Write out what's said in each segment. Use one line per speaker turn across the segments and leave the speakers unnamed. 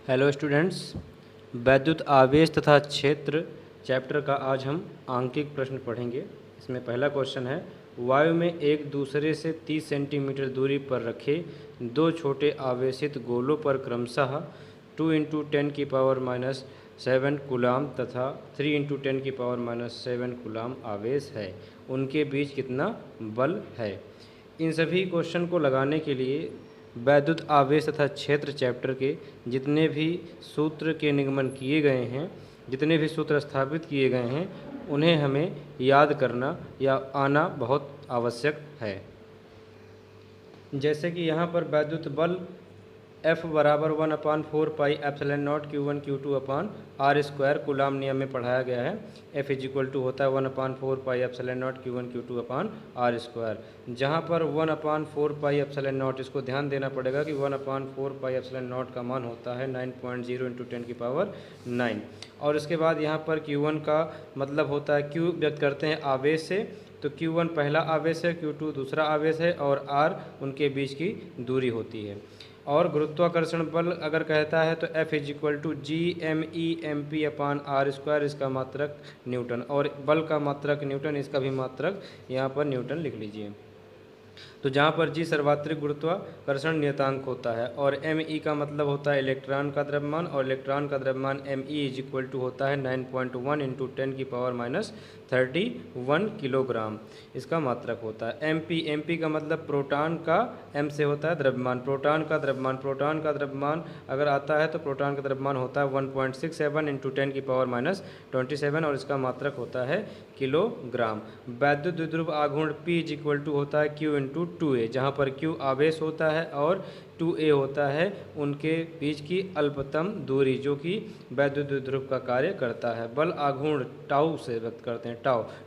Hello students, वैद्युत आवेश तथा क्षेत्र चैप्टर का आज हम आंकिक प्रश्न पढ़ेंगे। इसमें पहला क्वेश्चन है, वायु में एक दूसरे से 30 सेंटीमीटर दूरी पर रखे दो छोटे आवेशित गोलों पर क्रमशः 2 इंटू 10⁻⁻7 कूलाम तथा 3 इंटू 10⁻⁻7 कूलाम आवेश है, उनके बीच कितना बल है। इन सभी क्वेश्चन को लगाने के लिए वैद्युत आवेश तथा क्षेत्र चैप्टर के जितने भी सूत्र के निगमन किए गए हैं, जितने भी सूत्र स्थापित किए गए हैं, उन्हें हमें याद करना या आना बहुत आवश्यक है। जैसे कि यहाँ पर वैद्युत बल F बराबर 1/4πε0 Q1 Q2 अपान R स्क्वायर कूलाम नियम में पढ़ाया गया है। F इज इक्वल टू होता है 1/4πε0 Q1 Q2 अपान R स्क्वायर। जहाँ पर 1/4πε0, इसको ध्यान देना पड़ेगा कि 1/4πε0 का मान होता है 9.0 इंटू 10⁹ और इसके बाद यहाँ पर Q1 का मतलब होता है, Q व्यक्त करते हैं आवेश से, तो Q1 पहला आवेश है, Q2 दूसरा आवेश है और R उनके बीच की दूरी होती है। और गुरुत्वाकर्षण बल अगर कहता है तो F is equal to GME upon R square, इसका मात्रक न्यूटन, और बल का मात्रक न्यूटन, इसका भी मात्रक यहाँ पर न्यूटन लिख लीजिए। तो जहाँ पर G सर्वात्रिक गुरुत्वाकर्षण नियतांक होता है और ME का मतलब होता है इलेक्ट्रॉन का द्रव्यमान, और इलेक्ट्रॉन का द्रव्यमान ME इज इक्वल टू होता है 9.1 इंटू 10⁻31 किलोग्राम, इसका मात्रक होता है। MP का मतलब प्रोटॉन का, M से होता है द्रव्यमान, प्रोटॉन का द्रव्यमान अगर आता है तो प्रोटॉन का द्रव्यमान होता है 1.67 इंटू 10⁻27 और इसका मात्रक होता है किलोग्राम। वैद्युत द्विध्रुव आघूर्ण P इज इक्वल टू होता है Q इंटू 2A, जहाँ पर Q आवेश होता है और 2A होता है उनके बीच की अल्पतम दूरी, जो कि वैद्युत द्विध्रुव का कार्य करता है। बल आघूर्ण टाउ से व्यक्त करते हैं,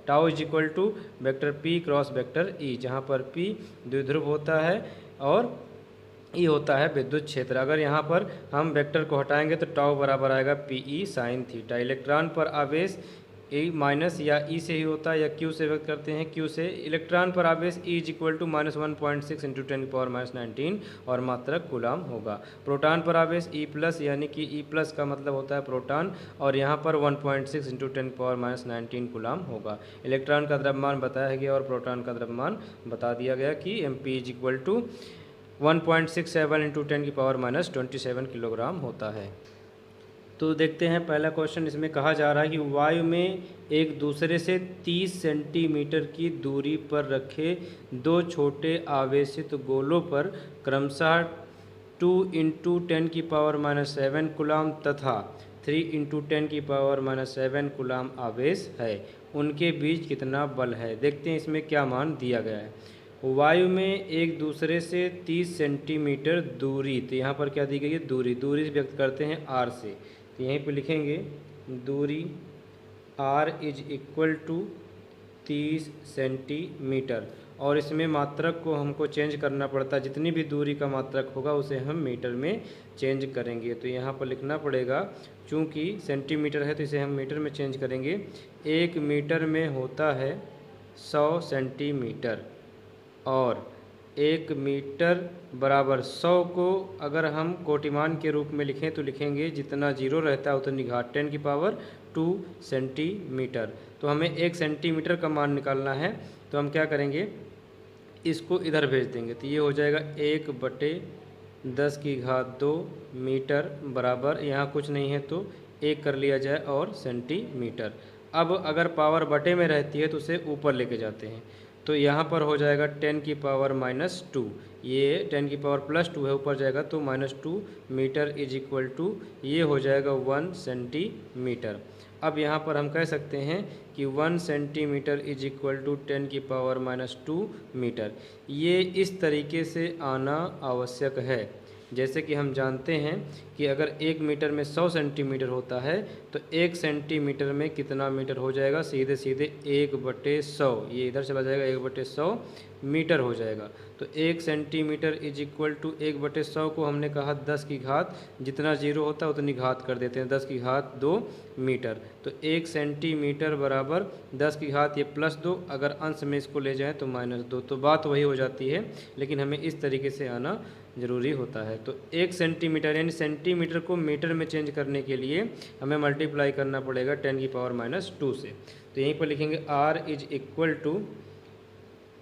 tau is equal to vector P cross vector E, जहाँ पर P द्विध्रुव होता है और E होता है विद्युत क्षेत्र। अगर यहाँ पर हम वेक्टर को हटाएंगे तो टाउ बराबर आएगा PE साइन थीटा। इलेक्ट्रॉन पर आवेश E माइनस या E से ही होता है या Q से व्यक्त करते हैं, Q से। इलेक्ट्रॉन पर आवेश E is equal to -1.6 into 10⁻19 और मात्रक कूलाम होगा। प्रोटॉन पर आवेश E प्लस, यानी कि E प्लस का मतलब होता है प्रोटॉन, और यहाँ पर 1.6 इंटू 10⁻19 कूलाम होगा। इलेक्ट्रॉन का द्रव्यमान बताया गया और प्रोटॉन का द्रव्यमान बता दिया गया कि MP is equal to 1.67 into 10⁻27 kilogram होता है। तो देखते हैं पहला क्वेश्चन। इसमें कहा जा रहा है कि वायु में एक दूसरे से 30 सेंटीमीटर की दूरी पर रखे दो छोटे आवेशित गोलों पर क्रमशः 2 इंटू 10⁻7 कूलाम तथा 3 इंटू 10⁻7 कूलाम आवेश है, उनके बीच कितना बल है। देखते हैं इसमें क्या मान दिया गया है। वायु में एक दूसरे से 30 सेंटीमीटर दूरी, तो यहाँ पर क्या दी गई है, दूरी व्यक्त करते हैं R से, तो यहीं पे लिखेंगे दूरी R is equal to 30 centimetre, और इसमें मात्रक को हमको चेंज करना पड़ता है, जितनी भी दूरी का मात्रक होगा उसे हम मीटर में चेंज करेंगे। तो यहाँ पर लिखना पड़ेगा, चूँकि सेंटीमीटर है तो इसे हम मीटर में चेंज करेंगे। 1 मीटर में होता है 100 सेंटीमीटर, और 1 मीटर बराबर 100 को अगर हम कोटिमान के रूप में लिखें तो लिखेंगे जितना जीरो रहता है उतनी घात 10⁻2 सेंटीमीटर। तो हमें 1 सेंटीमीटर का मान निकालना है, तो हम क्या करेंगे, इसको इधर भेज देंगे, तो ये हो जाएगा 1/10⁻2 मीटर बराबर, यहाँ कुछ नहीं है तो 1 कर लिया जाए और सेंटीमीटर। अब अगर पावर बटे में रहती है तो उसे ऊपर लेके जाते हैं, तो यहाँ पर हो जाएगा 10⁻², ये 10⁻+2 है, ऊपर जाएगा तो -2 मीटर इज इक्वल टू, ये हो जाएगा 1 सेंटीमीटर। अब यहाँ पर हम कह सकते हैं कि 1 centimetre is equal to 10⁻² metre. ये इस तरीके से आना आवश्यक है। जैसे कि हम जानते हैं कि अगर 1 मीटर में 100 सेंटीमीटर होता है तो 1 सेंटीमीटर में कितना मीटर हो जाएगा, सीधे सीधे 1/100, ये इधर चला जाएगा, 1/100 मीटर हो जाएगा। तो 1 सेंटीमीटर इज इक्वल टू 1/100 को हमने कहा 10 की घात, जितना जीरो होता है उतनी घात कर देते हैं, 10 की घात 2 मीटर। तो 1 सेंटीमीटर बराबर 10 की घात ये +2, अगर अंश में इसको ले जाएं तो -2, तो बात वही हो जाती है, लेकिन हमें इस तरीके से आना ज़रूरी होता है। तो 1 सेंटीमीटर यानी सेंटीमीटर को मीटर में चेंज करने के लिए हमें मल्टीप्लाई करना पड़ेगा 10⁻²से। तो यहीं पर लिखेंगे R is equal to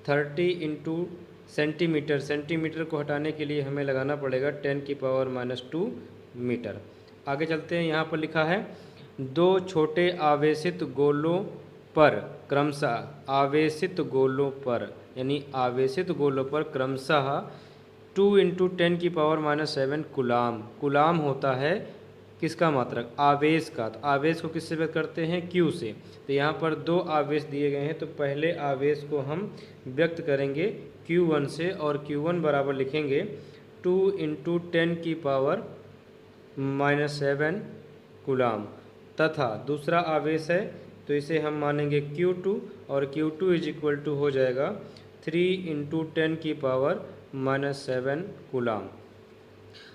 30 into centimetre. Centimetre को हटाने के लिए हमें लगाना पड़ेगा 10⁻² मीटर। आगे चलते हैं, यहाँ पर लिखा है 2 छोटे आवेशित गोलों पर क्रमशः आवेशित गोलों पर यानी आवेशित गोलों पर क्रमशः 2 इंटू 10⁻⁷ कूलाम। कूलाम होता है किसका मात्रक? आवेश का। तो आवेश को किससे व्यक्त करते हैं? Q से। तो यहाँ पर 2 आवेश दिए गए हैं, तो पहले आवेश को हम व्यक्त करेंगे Q1 से, और Q1 बराबर लिखेंगे 2 इंटू 10⁻⁷ कूलाम। तथा दूसरा आवेश है तो इसे हम मानेंगे Q2, और Q2 इज इक्वल टू हो जाएगा 3 इंटू 10⁻⁷ कूलाम।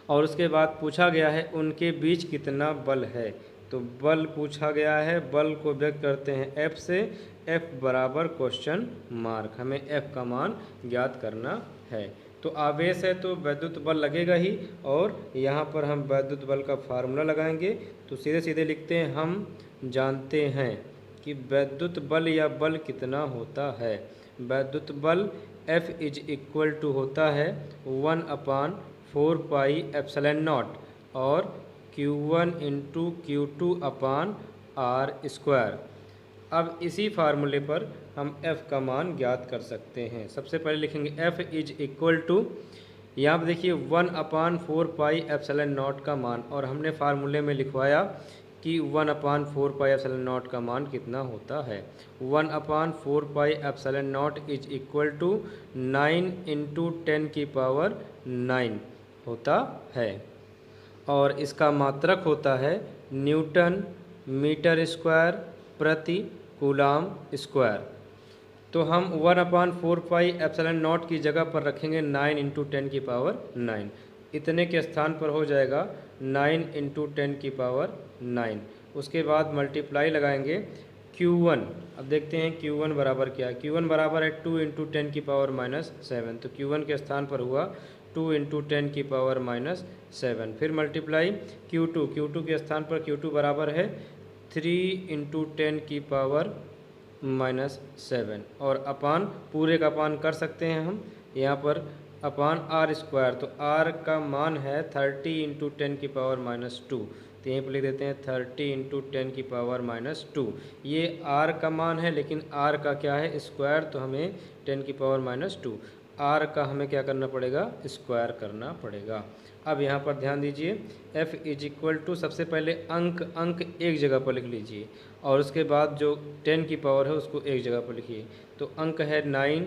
और उसके बाद पूछा गया है उनके बीच कितना बल है। तो बल पूछा गया है, बल को व्यक्त करते हैं F से। F बराबर क्वेश्चन मार्क, हमें F का मान ज्ञात करना है। तो आवेश है तो वैद्युत बल लगेगा ही, और यहाँ पर हम वैद्युत बल का फार्मूला लगाएंगे। तो सीधे सीधे लिखते हैं, हम जानते हैं कि वैद्युत बल या बल कितना होता है। वैद्युत बल F इज इक्वल टू होता है 1/4πε0 और Q1 इंटू Q2/R²। अब इसी फार्मूले पर हम F का मान ज्ञात कर सकते हैं। सबसे पहले लिखेंगे F इज इक्वल टू, यहाँ पर देखिए 1/4πε0 का मान, और हमने फार्मूले में लिखवाया कि 1/4πε0 का मान कितना होता है। 1/4πε0 इज इक्वल टू 9 इंटू 10⁹ होता है, और इसका मात्रक होता है न्यूटन मीटर स्क्वायर प्रति कूलाम स्क्वायर। तो हम 1/4πε0 की जगह पर रखेंगे 9 इंटू 10⁹। इतने के स्थान पर हो जाएगा 9 इंटू 10⁹। उसके बाद मल्टीप्लाई लगाएंगे Q1। अब देखते हैं Q1 बराबर क्या है। Q1 बराबर है 2 इंटू 10⁻⁷। तो Q1 के स्थान पर हुआ 2 इंटू 10⁻⁷। फिर मल्टीप्लाई Q2 के स्थान पर Q2 बराबर है 3 इंटू 10⁻⁷, और अपान पूरे का अपान कर सकते हैं हम यहाँ पर अपान R²। तो R का मान है 30 इंटू 10⁻²। तो यहीं पर लिख देते हैं 30 इंटू 10⁻²। ये R का मान है, लेकिन R का क्या है? स्क्वायर। तो हमें 10⁻²। R का हमें क्या करना पड़ेगा? स्क्वायर करना पड़ेगा। अब यहाँ पर ध्यान दीजिए, F इज इक्वल टू, सबसे पहले अंक एक जगह पर लिख लीजिए, और उसके बाद जो 10 की पावर है उसको एक जगह पर लिखिए। तो अंक है 9,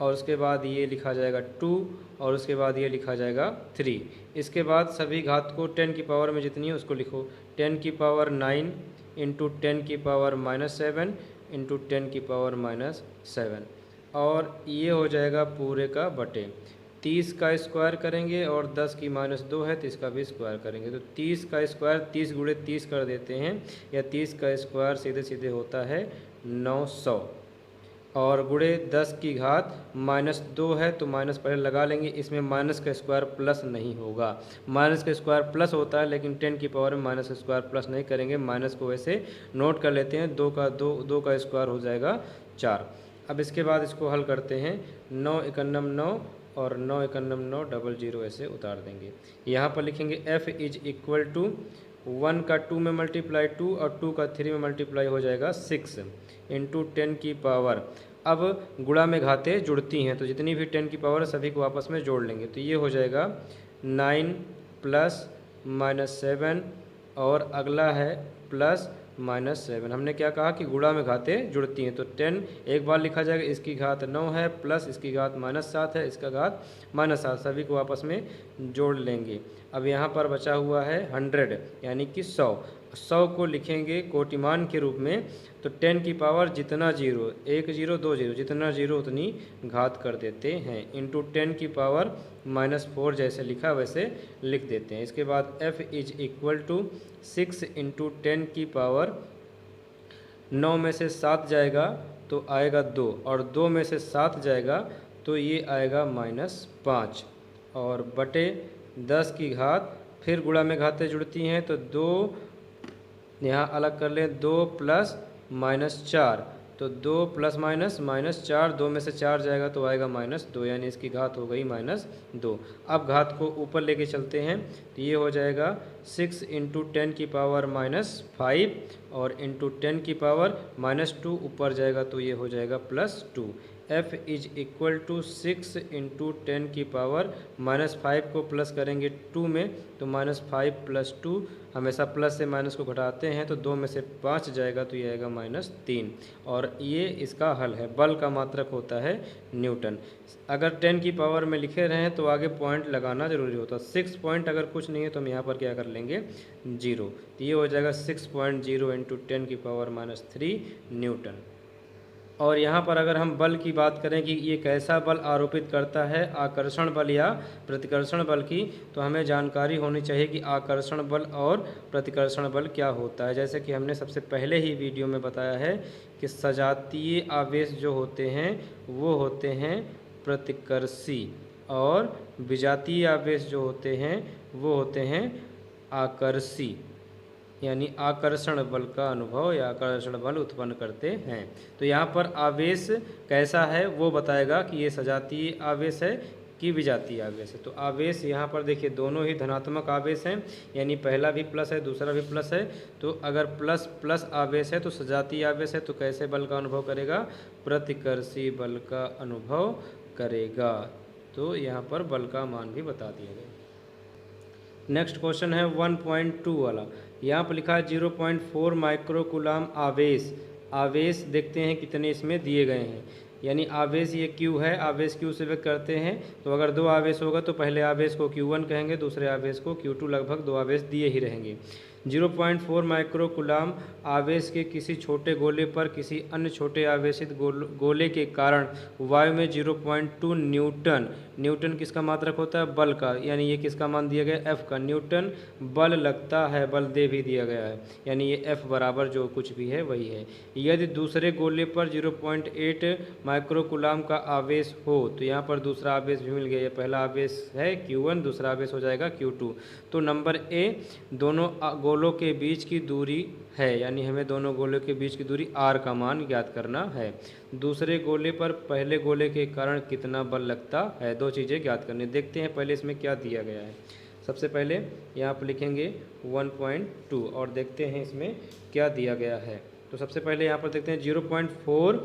और उसके बाद ये लिखा जाएगा 2, और उसके बाद ये लिखा जाएगा 3। इसके बाद सभी घात को 10 की पावर में जितनी है उसको लिखो। 10⁹ इंटू 10⁻⁷ इंटू 10⁻⁷, और ये हो जाएगा पूरे का बटे 30 का स्क्वायर करेंगे, और 10 की -2 है तो इसका भी स्क्वायर करेंगे। तो 30 का स्क्वायर 30 गुणे 30 कर देते हैं, या 30 का स्क्वायर सीधे सीधे होता है 900, और गुणे 10 की घात -2 है तो माइनस पहले लगा लेंगे। इसमें माइनस का स्क्वायर प्लस नहीं होगा। माइनस का स्क्वायर प्लस होता है, लेकिन 10 की पावर में माइनस का स्क्वायर प्लस नहीं करेंगे। माइनस को वैसे नोट कर लेते हैं। 2 का स्क्वायर हो जाएगा 4। अब इसके बाद इसको हल करते हैं। 9 एकन्नम 9 और 9 एकन्नम 9 00 ऐसे उतार देंगे। यहाँ पर लिखेंगे F इज इक्वल टू 1 का 2 में मल्टीप्लाई 2, और 2 का 3 में मल्टीप्लाई हो जाएगा 6 इंटू 10 की पावर। अब गुणा में घातें जुड़ती हैं, तो जितनी भी 10 की पावर है सभी को आपस में जोड़ लेंगे। तो ये हो जाएगा 9 प्लस -7, और अगला है प्लस -7। हमने क्या कहा कि गुणा में घातें जुड़ती हैं, तो 10 एक बार लिखा जाएगा। इसकी घात 9 है, प्लस इसकी घात -7 है, इसका घात -7, सभी को आपस में जोड़ लेंगे। अब यहाँ पर बचा हुआ है 100 यानी कि 100 को लिखेंगे कोटिमान के रूप में। तो 10 की पावर जितना जीरो, 1 0 2 0, जितना जीरो उतनी घात कर देते हैं, इंटू 10 की पावर -4 जैसे लिखा वैसे लिख देते हैं। इसके बाद F is equal to 6 into 10 की पावर 9 में से 7 जाएगा तो आएगा 2, और 2 में से 7 जाएगा तो ये आएगा -5। और बटे 10 की घात, फिर गुणा में घातें जुड़ती हैं तो 2 यहाँ अलग कर लें, 2 प्लस माइनस 4, तो 2 प्लस माइनस माइनस 4, 2 में से 4 जाएगा तो आएगा -2, यानी इसकी घात हो गई -2। अब घात को ऊपर लेके चलते हैं तो ये हो जाएगा 6 इंटू 10 की पावर -5 और इंटू 10 की पावर -2, ऊपर जाएगा तो ये हो जाएगा +2। f is equal to 6 into 10 की पावर -5 को प्लस करेंगे 2 में तो -5 + 2, हमेशा प्लस से माइनस को घटाते हैं तो 2 में से 5 जाएगा तो ये आएगा -3। और ये इसका हल है। बल का मात्रक होता है न्यूटन। अगर 10 की पावर में लिखे रहें तो आगे पॉइंट लगाना जरूरी होता है। 6 पॉइंट अगर कुछ नहीं है तो हम यहाँ पर क्या कर लेंगे 0, तो ये हो जाएगा 6.0 इंटू 10 की पावर -3 न्यूटन। और यहाँ पर अगर हम बल की बात करें कि ये कैसा बल आरोपित करता है, आकर्षण बल या प्रतिकर्षण बल की, तो हमें जानकारी होनी चाहिए कि आकर्षण बल और प्रतिकर्षण बल क्या होता है। जैसे कि हमने सबसे पहले ही वीडियो में बताया है कि सजातीय आवेश जो होते हैं वो होते हैं प्रतिकर्षी और विजातीय आवेश जो होते हैं वो होते हैं आकर्षी, यानी आकर्षण बल का अनुभव या आकर्षण बल उत्पन्न करते हैं। तो यहाँ पर आवेश कैसा है वो बताएगा कि ये सजातीय आवेश है कि विजातीय आवेश है। तो आवेश यहाँ पर देखिए दोनों ही धनात्मक आवेश हैं, यानी पहला भी प्लस है दूसरा भी प्लस है। तो अगर प्लस प्लस आवेश है तो सजातीय आवेश है, तो कैसे बल का अनुभव करेगा, प्रतिकर्षी बल का अनुभव करेगा। तो यहाँ पर बल का मान भी बता दिया गया। नेक्स्ट क्वेश्चन है 1.2 वाला। यहाँ पर लिखा है 0.4 माइक्रोकूलाम आवेश। आवेश देखते हैं कितने इसमें दिए गए हैं, यानी आवेश ये Q है, आवेश Q से व्यक्त करते हैं। तो अगर 2 आवेश होगा तो पहले आवेश को Q1 कहेंगे, दूसरे आवेश को Q2, लगभग 2 आवेश दिए ही रहेंगे। 0.4 माइक्रोकूलाम आवेश के किसी छोटे गोले पर किसी अन्य छोटे आवेशित गोले के कारण वायु में 0.2 न्यूटन, न्यूटन किसका मात्रक होता है, बल का, यानी ये किसका मान दिया गया, F का, न्यूटन बल लगता है, बल दे भी दिया गया है, यानी ये F बराबर जो कुछ भी है वही है। यदि दूसरे गोले पर 0.8 माइक्रोकूलाम का आवेश हो, तो यहाँ पर दूसरा आवेश भी मिल गया। ये पहला आवेश है Q1, दूसरा आवेश हो जाएगा Q2। तो नंबर ए, दोनों गोलों के बीच की दूरी है, यानी हमें दोनों गोलों के बीच की दूरी r का मान ज्ञात करना है। दूसरे गोले पर पहले गोले के कारण कितना बल लगता है, 2 चीज़ें ज्ञात करनी। देखते हैं पहले इसमें क्या दिया गया है। सबसे पहले यहाँ पर लिखेंगे 1.2 और देखते हैं इसमें क्या दिया गया है। तो सबसे पहले यहाँ पर देखते हैं 0.4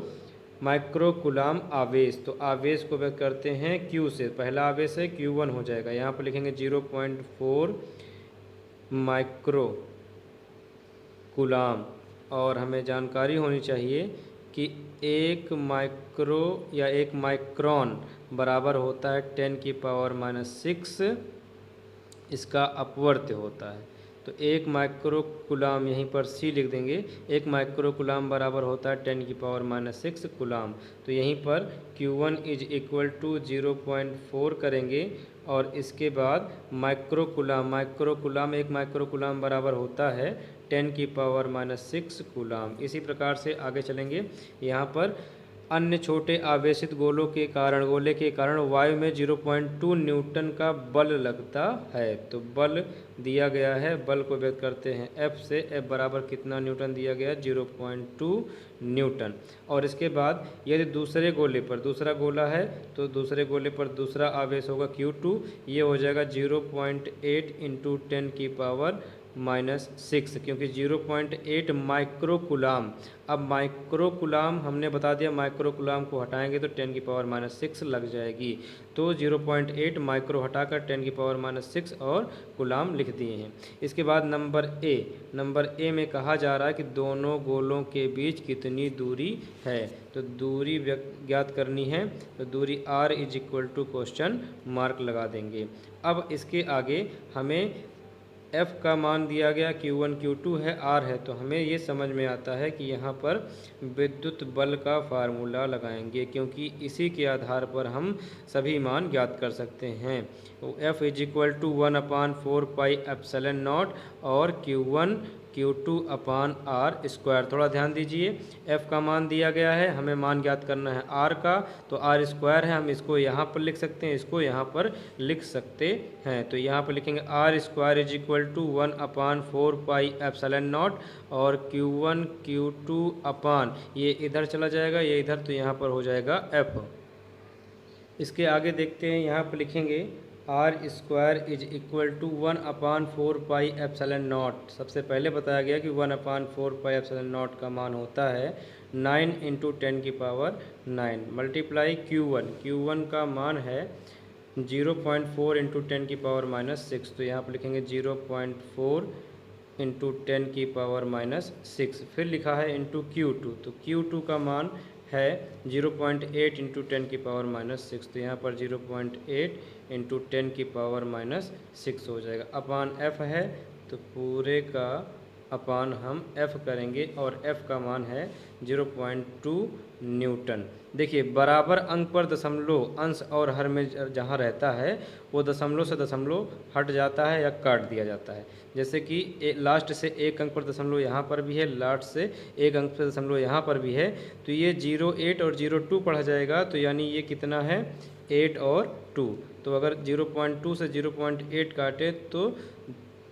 माइक्रोकूलाम आवेश। तो आवेश को व्यक्त करते हैं Q से, पहला आवेश है Q1 हो जाएगा। यहाँ पर लिखेंगे 0.4 माइक्रोकूलाम, और हमें जानकारी होनी चाहिए कि 1 माइक्रो या 1 माइक्रोन बराबर होता है 10 की पावर -6, इसका अपवर्त्य होता है। तो 1 माइक्रोकूलाम यहीं पर C लिख देंगे। 1 माइक्रोकूलाम बराबर होता है 10 की पावर -6 कूलाम। तो यहीं पर Q1 इज इक्वल टू 0.4 करेंगे और इसके बाद माइक्रोकूलाम, माइक्रोकूलाम 1 माइक्रोकूलाम बराबर होता है 10 की पावर -6 कूलाम। इसी प्रकार से आगे चलेंगे। यहाँ पर अन्य छोटे आवेशित गोले के कारण वायु में 0.2 न्यूटन का बल लगता है। तो बल दिया गया है, बल को व्यक्त करते हैं F से। F बराबर कितना न्यूटन दिया गया, 0.2 न्यूटन। और इसके बाद यदि दूसरे गोले पर, दूसरा गोला है तो दूसरे गोले पर दूसरा आवेश होगा Q2, ये हो जाएगा 0.8 इंटू 10 की पावर -6, क्योंकि 0.8 माइक्रोकूलाम। अब माइक्रोकूलाम हमने बता दिया, माइक्रोकूलाम को हटाएंगे तो 10 की पावर -6 लग जाएगी। तो 0.8 माइक्रो हटाकर 10 की पावर -6 और कूलाम लिख दिए हैं। इसके बाद नंबर ए में कहा जा रहा है कि दोनों गोलों के बीच कितनी दूरी है। तो दूरी ज्ञात करनी है, तो दूरी r is equal to question mark लगा देंगे। अब इसके आगे हमें F का मान दिया गया Q1 Q2 है, R है, तो हमें ये समझ में आता है कि यहाँ पर विद्युत बल का फार्मूला लगाएंगे, क्योंकि इसी के आधार पर हम सभी मान ज्ञात कर सकते हैं। F इज इक्वल टू 1/4πε0 और Q1 Q2 अपान R स्क्वायर। थोड़ा ध्यान दीजिए, F का मान दिया गया है, हमें मान ज्ञात करना है R का, तो R स्क्वायर है, हम इसको यहाँ पर लिख सकते हैं, इसको यहाँ पर लिख सकते हैं। तो यहाँ पर लिखेंगे R square is equal to 1/4πε0 और Q1 Q2 अपान, ये इधर चला जाएगा, ये इधर, तो यहाँ पर हो जाएगा F। इसके आगे देखते हैं, यहाँ पर लिखेंगे R square is equal to 1/4πε0। सबसे पहले बताया गया कि 1/4πε0 का मान होता है 9 × 10⁹ मल्टीप्लाई Q1 का मान है 0.4 × 10⁻⁻6। तो यहाँ पर लिखेंगे 0.4 × 10⁻⁻6। फिर लिखा है इंटू Q2, तो Q2 का मान है 0.8 × 10⁻⁻6। तो यहाँ पर 0.8 × 10⁻⁻6 हो जाएगा। अपान F है, तो पूरे का अपान हम F करेंगे और F का मान है 0.2 न्यूटन। देखिए, बराबर अंक पर दशमलव अंश और हर में जहाँ रहता है वो दशमलव से दशमलव हट जाता है या काट दिया जाता है। जैसे कि लास्ट से एक अंक पर दशमलव यहाँ पर भी है, लास्ट से एक अंक पर दशमलव यहाँ पर भी है, तो ये 0.8 और 0.2 पढ़ा जाएगा। तो यानी ये कितना है, 8 और 2। तो अगर 0.2 से 0.8 काटे तो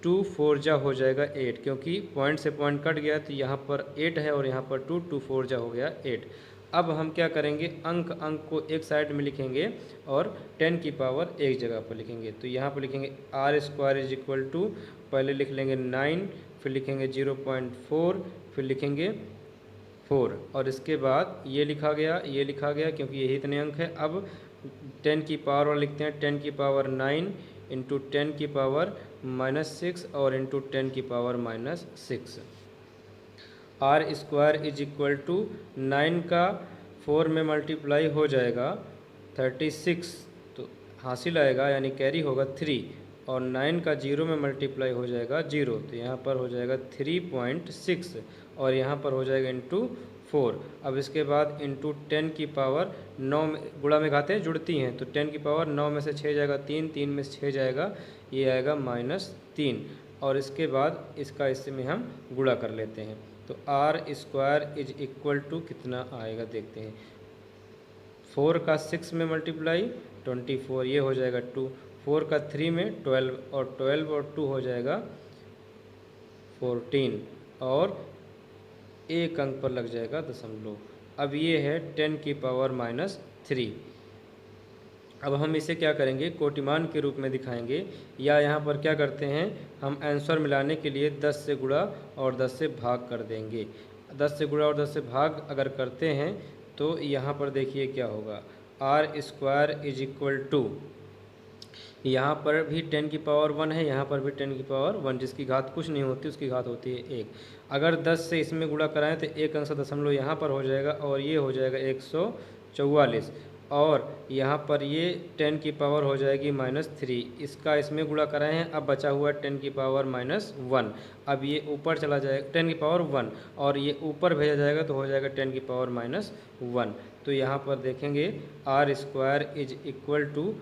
2 4 जा हो जाएगा 8, क्योंकि पॉइंट से पॉइंट कट गया, तो यहाँ पर 8 है और यहाँ पर 2 4 जा हो गया 8। अब हम क्या करेंगे, अंक को एक साइड में लिखेंगे और 10 की पावर एक जगह पर लिखेंगे। तो यहाँ पर लिखेंगे R square is equal to, पहले लिख लेंगे 9, फिर लिखेंगे 0.4, फिर लिखेंगे 4, और इसके बाद ये लिखा गया, क्योंकि यही इतने अंक है। अब 10 की पावर और लिखते हैं 10 की पावर 9 इंटू 10 की पावर -6 और इंटू 10 की power -6। R square is equal to 9 का 4 में मल्टीप्लाई हो जाएगा 36, तो हासिल आएगा यानी कैरी होगा 3, और 9 का 0 में मल्टीप्लाई हो जाएगा 0, तो यहाँ पर हो जाएगा 3.6 और यहाँ पर हो जाएगा इंटू 4। अब इसके बाद इंटू 10 की पावर 9 में गुणा में खाते हैं जुड़ती हैं, तो 10 की पावर 9 में से 6 जाएगा 3, 3 में से 6 जाएगा, ये आएगा -3, और इसके बाद इसका इसमें हम गुणा कर लेते हैं। तो R square is equal to कितना आएगा देखते हैं, 4 का 6 में मल्टीप्लाई 24, ये हो जाएगा 2, 4 का 3 में 12, और 12 और 2 हो जाएगा 14, और एक अंक पर लग जाएगा दशमलव। अब ये है 10 की पावर -3। अब हम इसे क्या करेंगे, कोटिमान के रूप में दिखाएंगे, या यहाँ पर क्या करते हैं, हम आंसर मिलाने के लिए 10 से गुणा और 10 से भाग कर देंगे। 10 से गुणा और 10 से भाग अगर करते हैं तो यहाँ पर देखिए क्या होगा, R square is equal to, यहाँ पर भी 10 की पावर 1 है, यहाँ पर भी 10 की पावर 1, जिसकी घात कुछ नहीं होती उसकी घात होती है 1। अगर 10 से इसमें गुणा कराएं तो एक अंश दशमलव यहाँ पर हो जाएगा, और ये हो जाएगा 144, और यहाँ पर ये 10 की पावर हो जाएगी -3, इसका इसमें गुणा कराए हैं, अब बचा हुआ 10 की पावर -1। अब ये ऊपर चला जाएगा 10 की पावर 1, और ये ऊपर भेजा जाएगा तो हो जाएगा 10 की पावर -1। तो यहाँ पर देखेंगे R square is equal to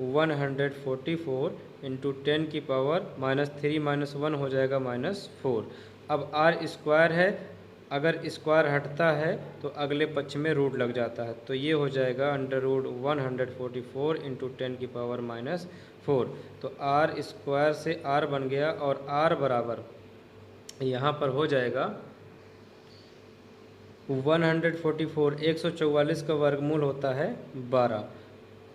144 into 10 की पावर -3 -1 हो जाएगा -4। अब R स्क्वायर है, अगर स्क्वायर हटता है तो अगले पक्ष में रूट लग जाता है, तो ये हो जाएगा √144 इंटू 10 की पावर -4। तो R स्क्वायर से R बन गया, और R बराबर यहाँ पर हो जाएगा 144, 144 का वर्गमूल होता है 12,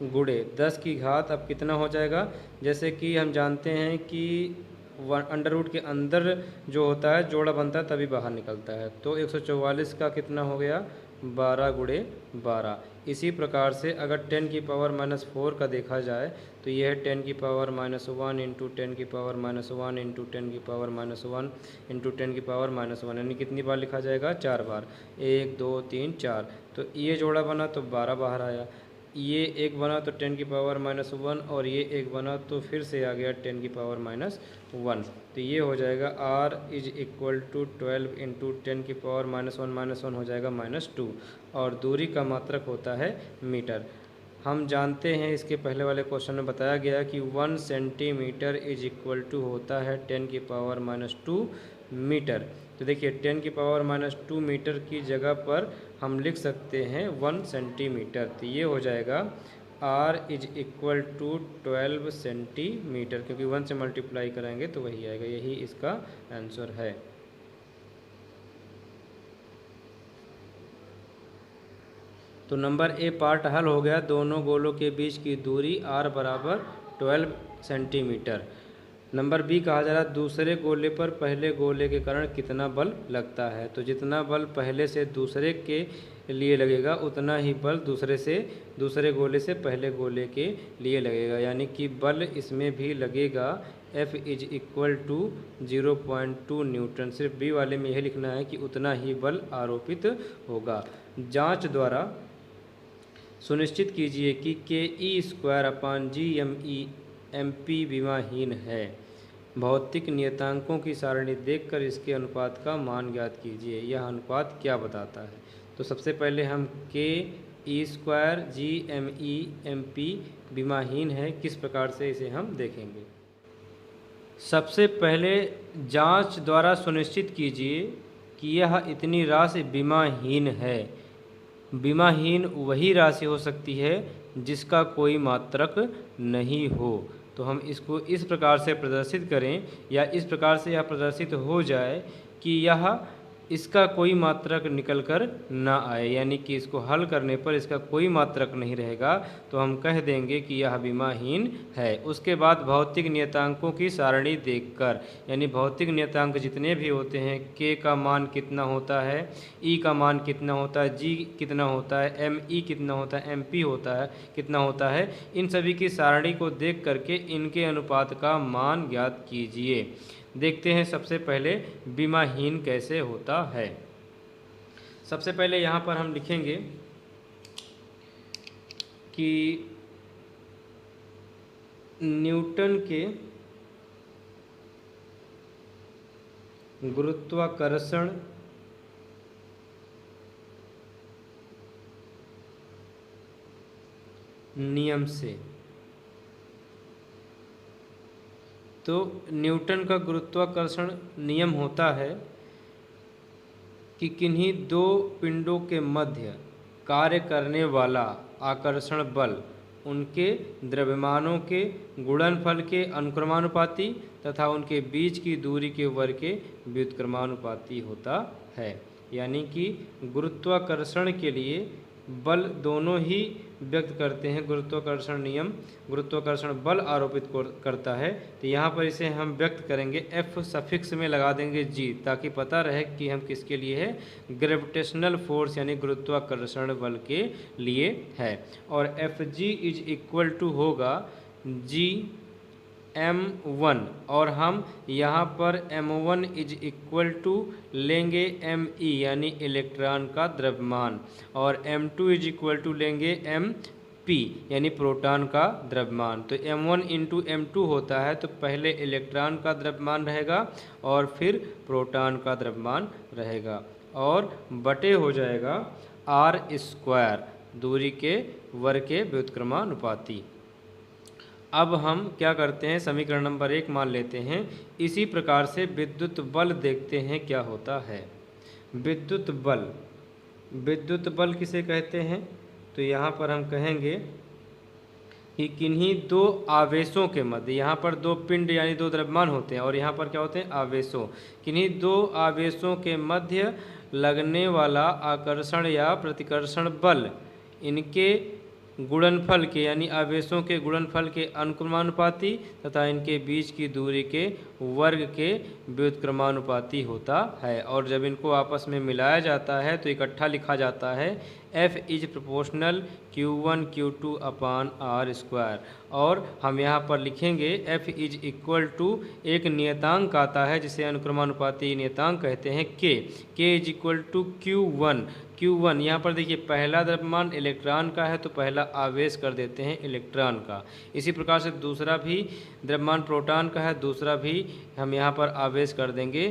गुणे 10 की घात। अब कितना हो जाएगा, जैसे कि हम जानते हैं कि अंडर रूट के अंदर जो होता है जोड़ा बनता है तभी बाहर निकलता है, तो 144 का कितना हो गया, 12 गुणे 12। इसी प्रकार से अगर 10 की पावर -4 का देखा जाए तो यह है 10 की पावर -1 इंटू 10 की पावर -1 इंटू 10 की पावर -1 इंटू 10 की पावर -1, यानी कितनी बार लिखा जाएगा, 4 बार, 1 2 3 4। तो ये जोड़ा बना तो 12 बाहर आया। ये एक बना तो 10 की पावर -1 और ये एक बना तो फिर से आ गया 10 की पावर -1। तो ये हो जाएगा r is equal to 12 into 10 की पावर -1 हो जाएगा -2 और दूरी का मात्रक होता है मीटर। हम जानते हैं इसके पहले वाले क्वेश्चन में बताया गया कि 1 सेंटीमीटर इज इक्वल टू होता है 10 की पावर -2 मीटर। तो देखिए 10 की पावर -2 मीटर की जगह पर हम लिख सकते हैं 1 सेंटीमीटर। तो ये हो जाएगा r is equal to 12 centimetre, क्योंकि 1 से मल्टीप्लाई कराएंगे तो वही आएगा, यही इसका आंसर है। तो नंबर ए पार्ट हल हो गया। दोनों गोलों के बीच की दूरी r बराबर 12 सेंटीमीटर। नंबर बी कहा जा रहा है दूसरे गोले पर पहले गोले के कारण कितना बल लगता है। तो जितना बल पहले से दूसरे के लिए लगेगा उतना ही बल दूसरे गोले से पहले गोले के लिए लगेगा, यानी कि बल इसमें भी लगेगा F is equal to 0.2 newton. सिर्फ बी वाले में यह लिखना है कि उतना ही बल आरोपित होगा। जांच द्वारा सुनिश्चित कीजिए कि ke² विमाहीन है। भौतिक नियतांकों की सारणी देखकर इसके अनुपात का मान ज्ञात कीजिए। यह अनुपात क्या बताता है? तो सबसे पहले हम ke² विमाहीन है, किस प्रकार से इसे हम देखेंगे। सबसे पहले जांच द्वारा सुनिश्चित कीजिए कि यह इतनी राशि विमाहीन है। विमाहीन वही राशि हो सकती है जिसका कोई मात्रक नहीं हो। तो हम इसको इस प्रकार से प्रदर्शित करें या इस प्रकार से यह प्रदर्शित हो जाए कि यह इसका कोई मात्रक निकल कर ना आए, यानी कि इसको हल करने पर इसका कोई मात्रक नहीं रहेगा, तो हम कह देंगे कि यह विमाहीन है। उसके बाद भौतिक नियतांकों की सारणी देखकर, यानी भौतिक नियतांक जितने भी होते हैं, के का मान कितना होता है, ई का मान कितना होता है, जी कितना होता है, एम ई कितना होता है, एम पी होता है कितना होता है, इन सभी की सारणी को देख करके इनके अनुपात का मान ज्ञात कीजिए। देखते हैं सबसे पहले विमाहीन कैसे होता है। सबसे पहले यहाँ पर हम लिखेंगे कि न्यूटन के गुरुत्वाकर्षण नियम से, तो न्यूटन का गुरुत्वाकर्षण नियम होता है कि किन्हीं दो पिंडों के मध्य कार्य करने वाला आकर्षण बल उनके द्रव्यमानों के गुणनफल के अनुक्रमानुपाती तथा उनके बीच की दूरी के वर्ग के व्युत्क्रमानुपाती होता है। यानी कि गुरुत्वाकर्षण के लिए बल दोनों ही व्यक्त करते हैं। गुरुत्वाकर्षण नियम गुरुत्वाकर्षण बल आरोपित करता है, तो यहाँ पर इसे हम व्यक्त करेंगे F सफिक्स में लगा देंगे G, ताकि पता रहे कि हम किसके लिए है, ग्रेविटेशनल फोर्स यानी गुरुत्वाकर्षण बल के लिए है। और Fg इज इक्वल टू होगा Gm1 और हम यहाँ पर m1 इज इक्वल टू लेंगे me यानी इलेक्ट्रॉन का द्रव्यमान, और m2 इज इक्वल टू लेंगे mp यानी प्रोटॉन का द्रव्यमान। तो m1 इंटू m2 होता है, तो पहले इलेक्ट्रॉन का द्रव्यमान रहेगा और फिर प्रोटॉन का द्रव्यमान रहेगा और बटे हो जाएगा r², दूरी के वर्ग के व्युत्क्रमानुपाती। अब हम क्या करते हैं, समीकरण नंबर 1 मान लेते हैं। इसी प्रकार से विद्युत बल देखते हैं क्या होता है। विद्युत बल किसे कहते हैं? तो यहाँ पर हम कहेंगे कि किन्हीं दो आवेशों के मध्य, यहाँ पर दो पिंड यानी दो द्रव्यमान होते हैं और यहाँ पर क्या होते हैं, आवेशों, किन्हीं दो आवेशों के मध्य लगने वाला आकर्षण या प्रतिकर्षण बल इनके गुणनफल के यानी आवेशों के गुणनफल के अनुक्रमानुपाती तथा इनके बीच की दूरी के वर्ग के व्युत्क्रमानुपाती होता है। और जब इनको आपस में मिलाया जाता है तो इकट्ठा लिखा जाता है F is proportional Q1 Q2 upon R square. और हम यहाँ पर लिखेंगे F इज इक्वल टू एक नियतांक आता है जिसे अनुक्रमानुपाती नियतांक कहते हैं K is equal to Q1 यहाँ पर देखिए पहला द्रव्यमान इलेक्ट्रॉन का है तो पहला आवेश कर देते हैं इलेक्ट्रॉन का। इसी प्रकार से दूसरा भी द्रव्यमान प्रोटॉन का है, दूसरा भी हम यहाँ पर आवेश कर देंगे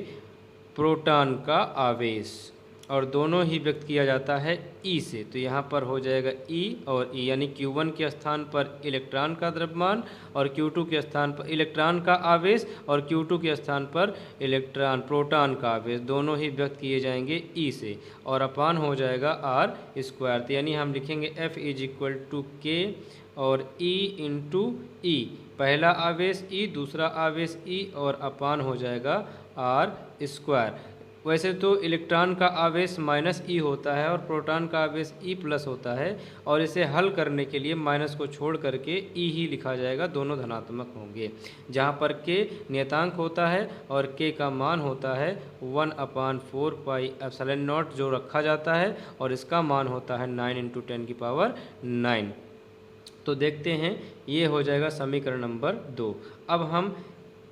प्रोटॉन का आवेश, और दोनों ही व्यक्त किया जाता है E से। तो यहाँ पर हो जाएगा E और E, यानी Q1 के स्थान पर इलेक्ट्रॉन का द्रव्यमान और Q2 के स्थान पर इलेक्ट्रॉन का आवेश और Q2 के स्थान पर इलेक्ट्रॉन प्रोटॉन का आवेश, दोनों ही व्यक्त किए जाएंगे E से, और अपान हो जाएगा आर स्क्वायर। तो यानी हम लिखेंगे F is equal to K और E इंटू E, पहला आवेश E, दूसरा आवेश E, और अपान हो जाएगा आर स्क्वायर। वैसे तो इलेक्ट्रॉन का आवेश माइनस ई होता है और प्रोटॉन का आवेश ई प्लस होता है, और इसे हल करने के लिए माइनस को छोड़ करके ई ही लिखा जाएगा, दोनों धनात्मक होंगे। जहाँ पर के नियतांक होता है और के का मान होता है 1/4 पाई एप्सिलॉन नॉट जो रखा जाता है, और इसका मान होता है 9 × 10⁹ तो देखते हैं, ये हो जाएगा समीकरण नंबर 2। अब हम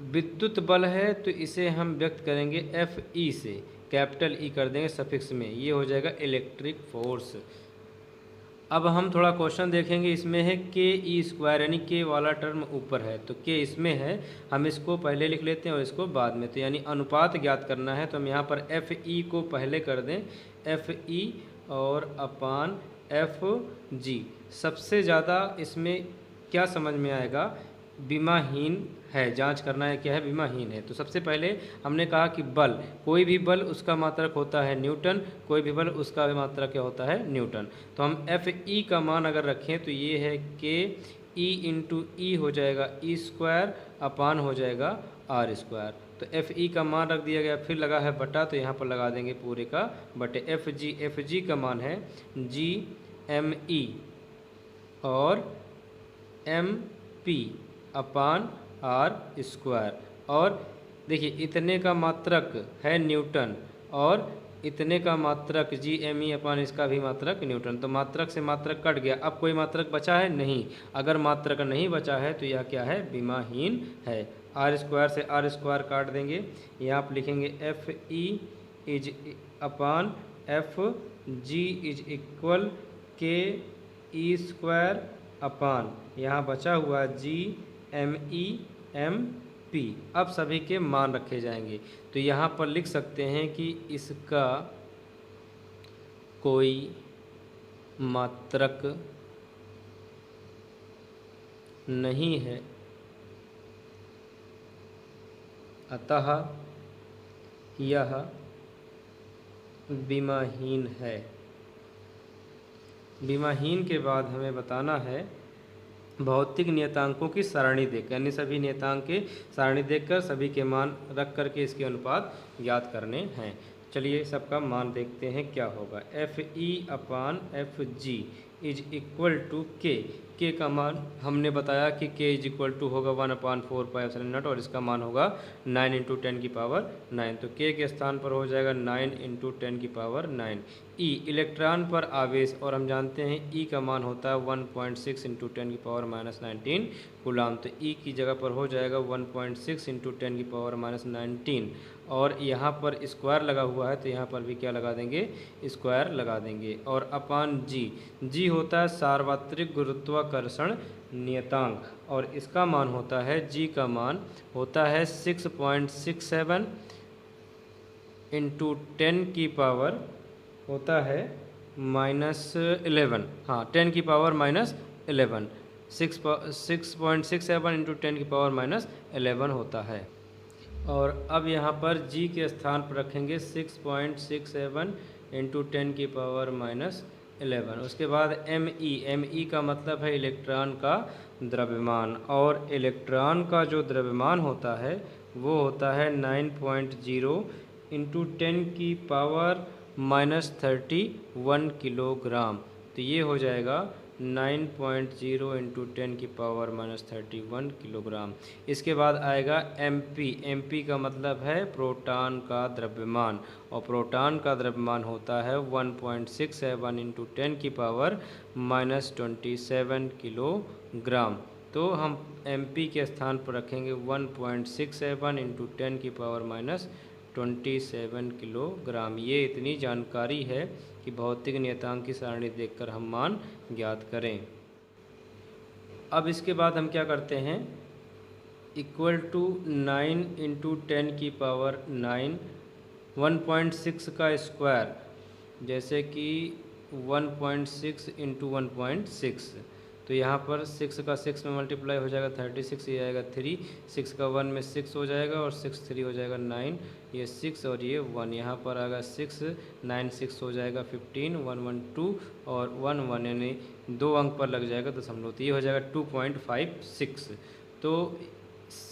विद्युत बल है तो इसे हम व्यक्त करेंगे एफ ई से, कैपिटल ई कर देंगे सफिक्स में, ये हो जाएगा इलेक्ट्रिक फोर्स। अब हम थोड़ा क्वेश्चन देखेंगे, इसमें है के ई स्क्वायर, यानी के वाला टर्म ऊपर है तो के इसमें है, हम इसको पहले लिख लेते हैं और इसको बाद में। तो यानी अनुपात ज्ञात करना है तो हम यहाँ पर एफ ई को पहले कर दें, एफ ई और अपान एफ जी। सबसे ज़्यादा इसमें क्या समझ में आएगा, विमाहीन है, जांच करना है क्या है, विमाहीन है। तो सबसे पहले हमने कहा कि बल, कोई भी बल उसका मात्रक होता है न्यूटन, कोई भी बल उसका मात्रक क्या होता है, न्यूटन। तो हम एफ ई का मान अगर रखें तो ये है के ई इंटू ई हो जाएगा ई स्क्वायर अपान हो जाएगा आर स्क्वायर। तो एफ ई का मान रख दिया गया, फिर लगा है बटा, तो यहाँ पर लगा देंगे पूरे का बटे। एफ जी का मान है जी एम ई और M P upon R square. और देखिए इतने का मात्रक है न्यूटन और इतने का मात्रक जी एम ई अपान इसका भी मात्रक न्यूटन, तो मात्रक से मात्रक कट गया। अब कोई मात्रक बचा है नहीं, अगर मात्रक नहीं बचा है तो यह क्या है, विमाहीन है। आर स्क्वायर से आर स्क्वायर काट देंगे, यहाँ आप लिखेंगे F E is upon F G is equal K E square upon यहाँ बचा हुआ G M E M P. अब सभी के मान रखे जाएंगे, तो यहाँ पर लिख सकते हैं कि इसका कोई मात्रक नहीं है, अतः यह विमाहीन है। विमाहीन के बाद हमें बताना है भौतिक नियतांकों की सारणी देकर, यानी सभी नियतांक के सारणी देखकर सभी के मान रख करके इसके अनुपात ज्ञात करने हैं। चलिए सबका मान देखते हैं क्या होगा। F E upon F G is equal to K का मान हमने बताया कि के इज इक्वल टू होगा 1/4 पाई एप्सिलॉन नॉट, और इसका मान होगा 9 × 10⁹ तो के स्थान पर हो जाएगा 9 × 10⁹ ई इलेक्ट्रॉन पर आवेश, और हम जानते हैं ई का मान होता है 1.6 × 10⁻19 कूलाम, तो ई की जगह पर हो जाएगा 1.6 × 10⁻19, और यहाँ पर स्क्वायर लगा हुआ है तो यहाँ पर भी क्या लगा देंगे, स्क्वायर लगा देंगे। और अपान जी होता है सार्वत्रिक गुरुत्वाकर्षण नियतांक, और इसका मान होता है, जी का मान होता है 6.67 × 10 की पावर होता है -11, हाँ 10 की पावर -11, 6.67 × 10 की पावर -11 होता है। और अब यहाँ पर g के स्थान पर रखेंगे 6.67 × 10 की पावर -11। उसके बाद एम ई का मतलब है इलेक्ट्रॉन का द्रव्यमान, और इलेक्ट्रॉन का जो द्रव्यमान होता है वो होता है 9.0 × 10 की पावर -31 किलोग्राम। तो ये हो जाएगा 9.0 इंटू 10⁻³ किलोग्राम। इसके बाद आएगा MP। MP का मतलब है प्रोटॉन का द्रव्यमान, और प्रोटॉन का द्रव्यमान होता है 1.67 इंटू 10⁻27 किलोग्राम। तो हम MP के स्थान पर रखेंगे 1.67 इंटू 10⁻27 किलोग्राम। ये इतनी जानकारी है कि भौतिक नियतांक की सारणी देखकर हम मान ज्ञात करें। अब इसके बाद हम क्या करते हैं, इक्वल टू 9 इंटू 10⁻9 1.6 का स्क्वायर, जैसे कि 1.6 इंटू 1.6, तो यहाँ पर 6 का 6 में मल्टीप्लाई हो जाएगा 36, ये आएगा 3, 6 का 1 में 6 हो जाएगा और 6 3 हो जाएगा 9, ये 6 और ये 1, यहाँ पर आएगा 6 9 6 हो जाएगा 15, 1 1 2 और 1 1, यानी 2 अंक पर लग जाएगा दशमलव, तो ये हो जाएगा 2.56। तो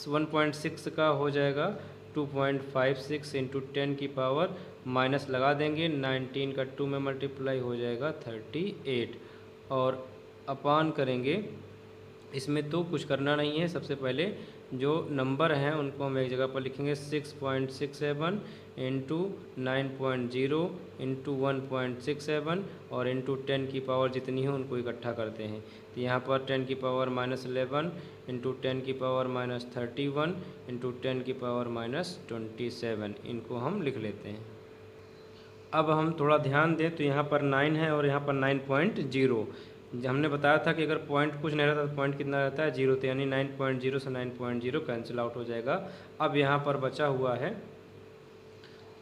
1.6 का हो जाएगा 2.56 इंटू 10 की पावर माइनस लगा देंगे, 19 का 2 में मल्टीप्लाई हो जाएगा 38, और अपान करेंगे। इसमें तो कुछ करना नहीं है, सबसे पहले जो नंबर हैं उनको हम एक जगह पर लिखेंगे, 6.67 इंटू 9.0 इंटू 1.67 और इंटू 10 की पावर जितनी है उनको इकट्ठा करते हैं। तो यहाँ पर 10 की पावर -11 इंटू 10 की पावर -31 इंटू 10 की पावर -27, इनको हम लिख लेते हैं। अब हम थोड़ा ध्यान दें तो यहाँ पर 9 है और यहाँ पर 9.0, हमने बताया था कि अगर पॉइंट कुछ नहीं रहता तो पॉइंट कितना रहता है 0, तो यानी 9.0 से 9.0 कैंसिल आउट हो जाएगा। अब यहाँ पर बचा हुआ है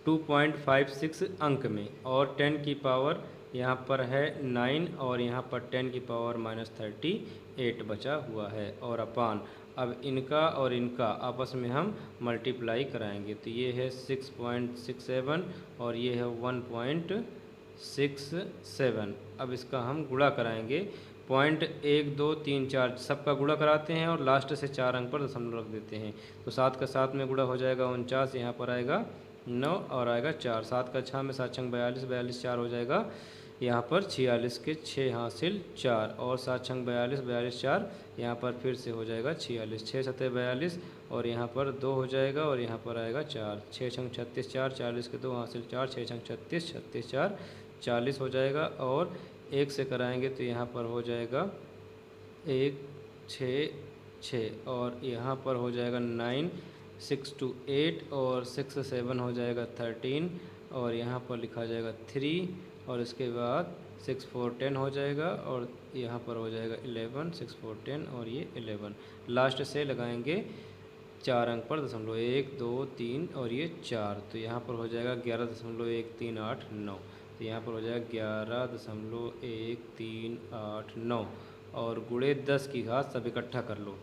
2.56 अंक में, और 10 की पावर यहाँ पर है 9 और यहाँ पर 10 की पावर -38 बचा हुआ है, और अपान अब इनका और इनका आपस में हम मल्टीप्लाई कराएंगे। तो ये है 6.67 और ये है 1.67। अब इसका हम गुणा कराएंगे, 1 2 3 4 सबका गुणा कराते हैं और लास्ट से 4 अंक पर दशमलव रख देते हैं। तो 7 का 7 में गुणा हो जाएगा 49, यहाँ पर आएगा 9 और आएगा 4, 7 का 6 में 7 छंग 42, 42 4 हो जाएगा, यहाँ पर 46 के 6 हासिल 4 और 7 छंग 42, 42 4, यहाँ पर फिर से हो जाएगा 46, 6 7 42 और यहाँ पर 2 हो जाएगा और यहाँ पर आएगा 4, 6 छंग 36 4, 40 के 2 हासिल 4, 6 छंग 36, 36 4 40 हो जाएगा, और 1 से कराएंगे तो यहाँ पर हो जाएगा 1 6 6 और यहाँ पर हो जाएगा 9, 6 2 8 और 6 7 हो जाएगा 13 और यहाँ पर लिखा जाएगा 3 और इसके बाद 6 4 10 हो जाएगा और यहाँ पर हो जाएगा 11, 6 4 10 और ये 11। लास्ट से लगाएंगे 4 अंक पर दशमलव, 1 2 3 और ये 4, तो यहाँ पर हो जाएगा 11.138 तो यहाँ पर हो जाएगा 11.138 और गुणे 10 की घात सब इकट्ठा कर लो।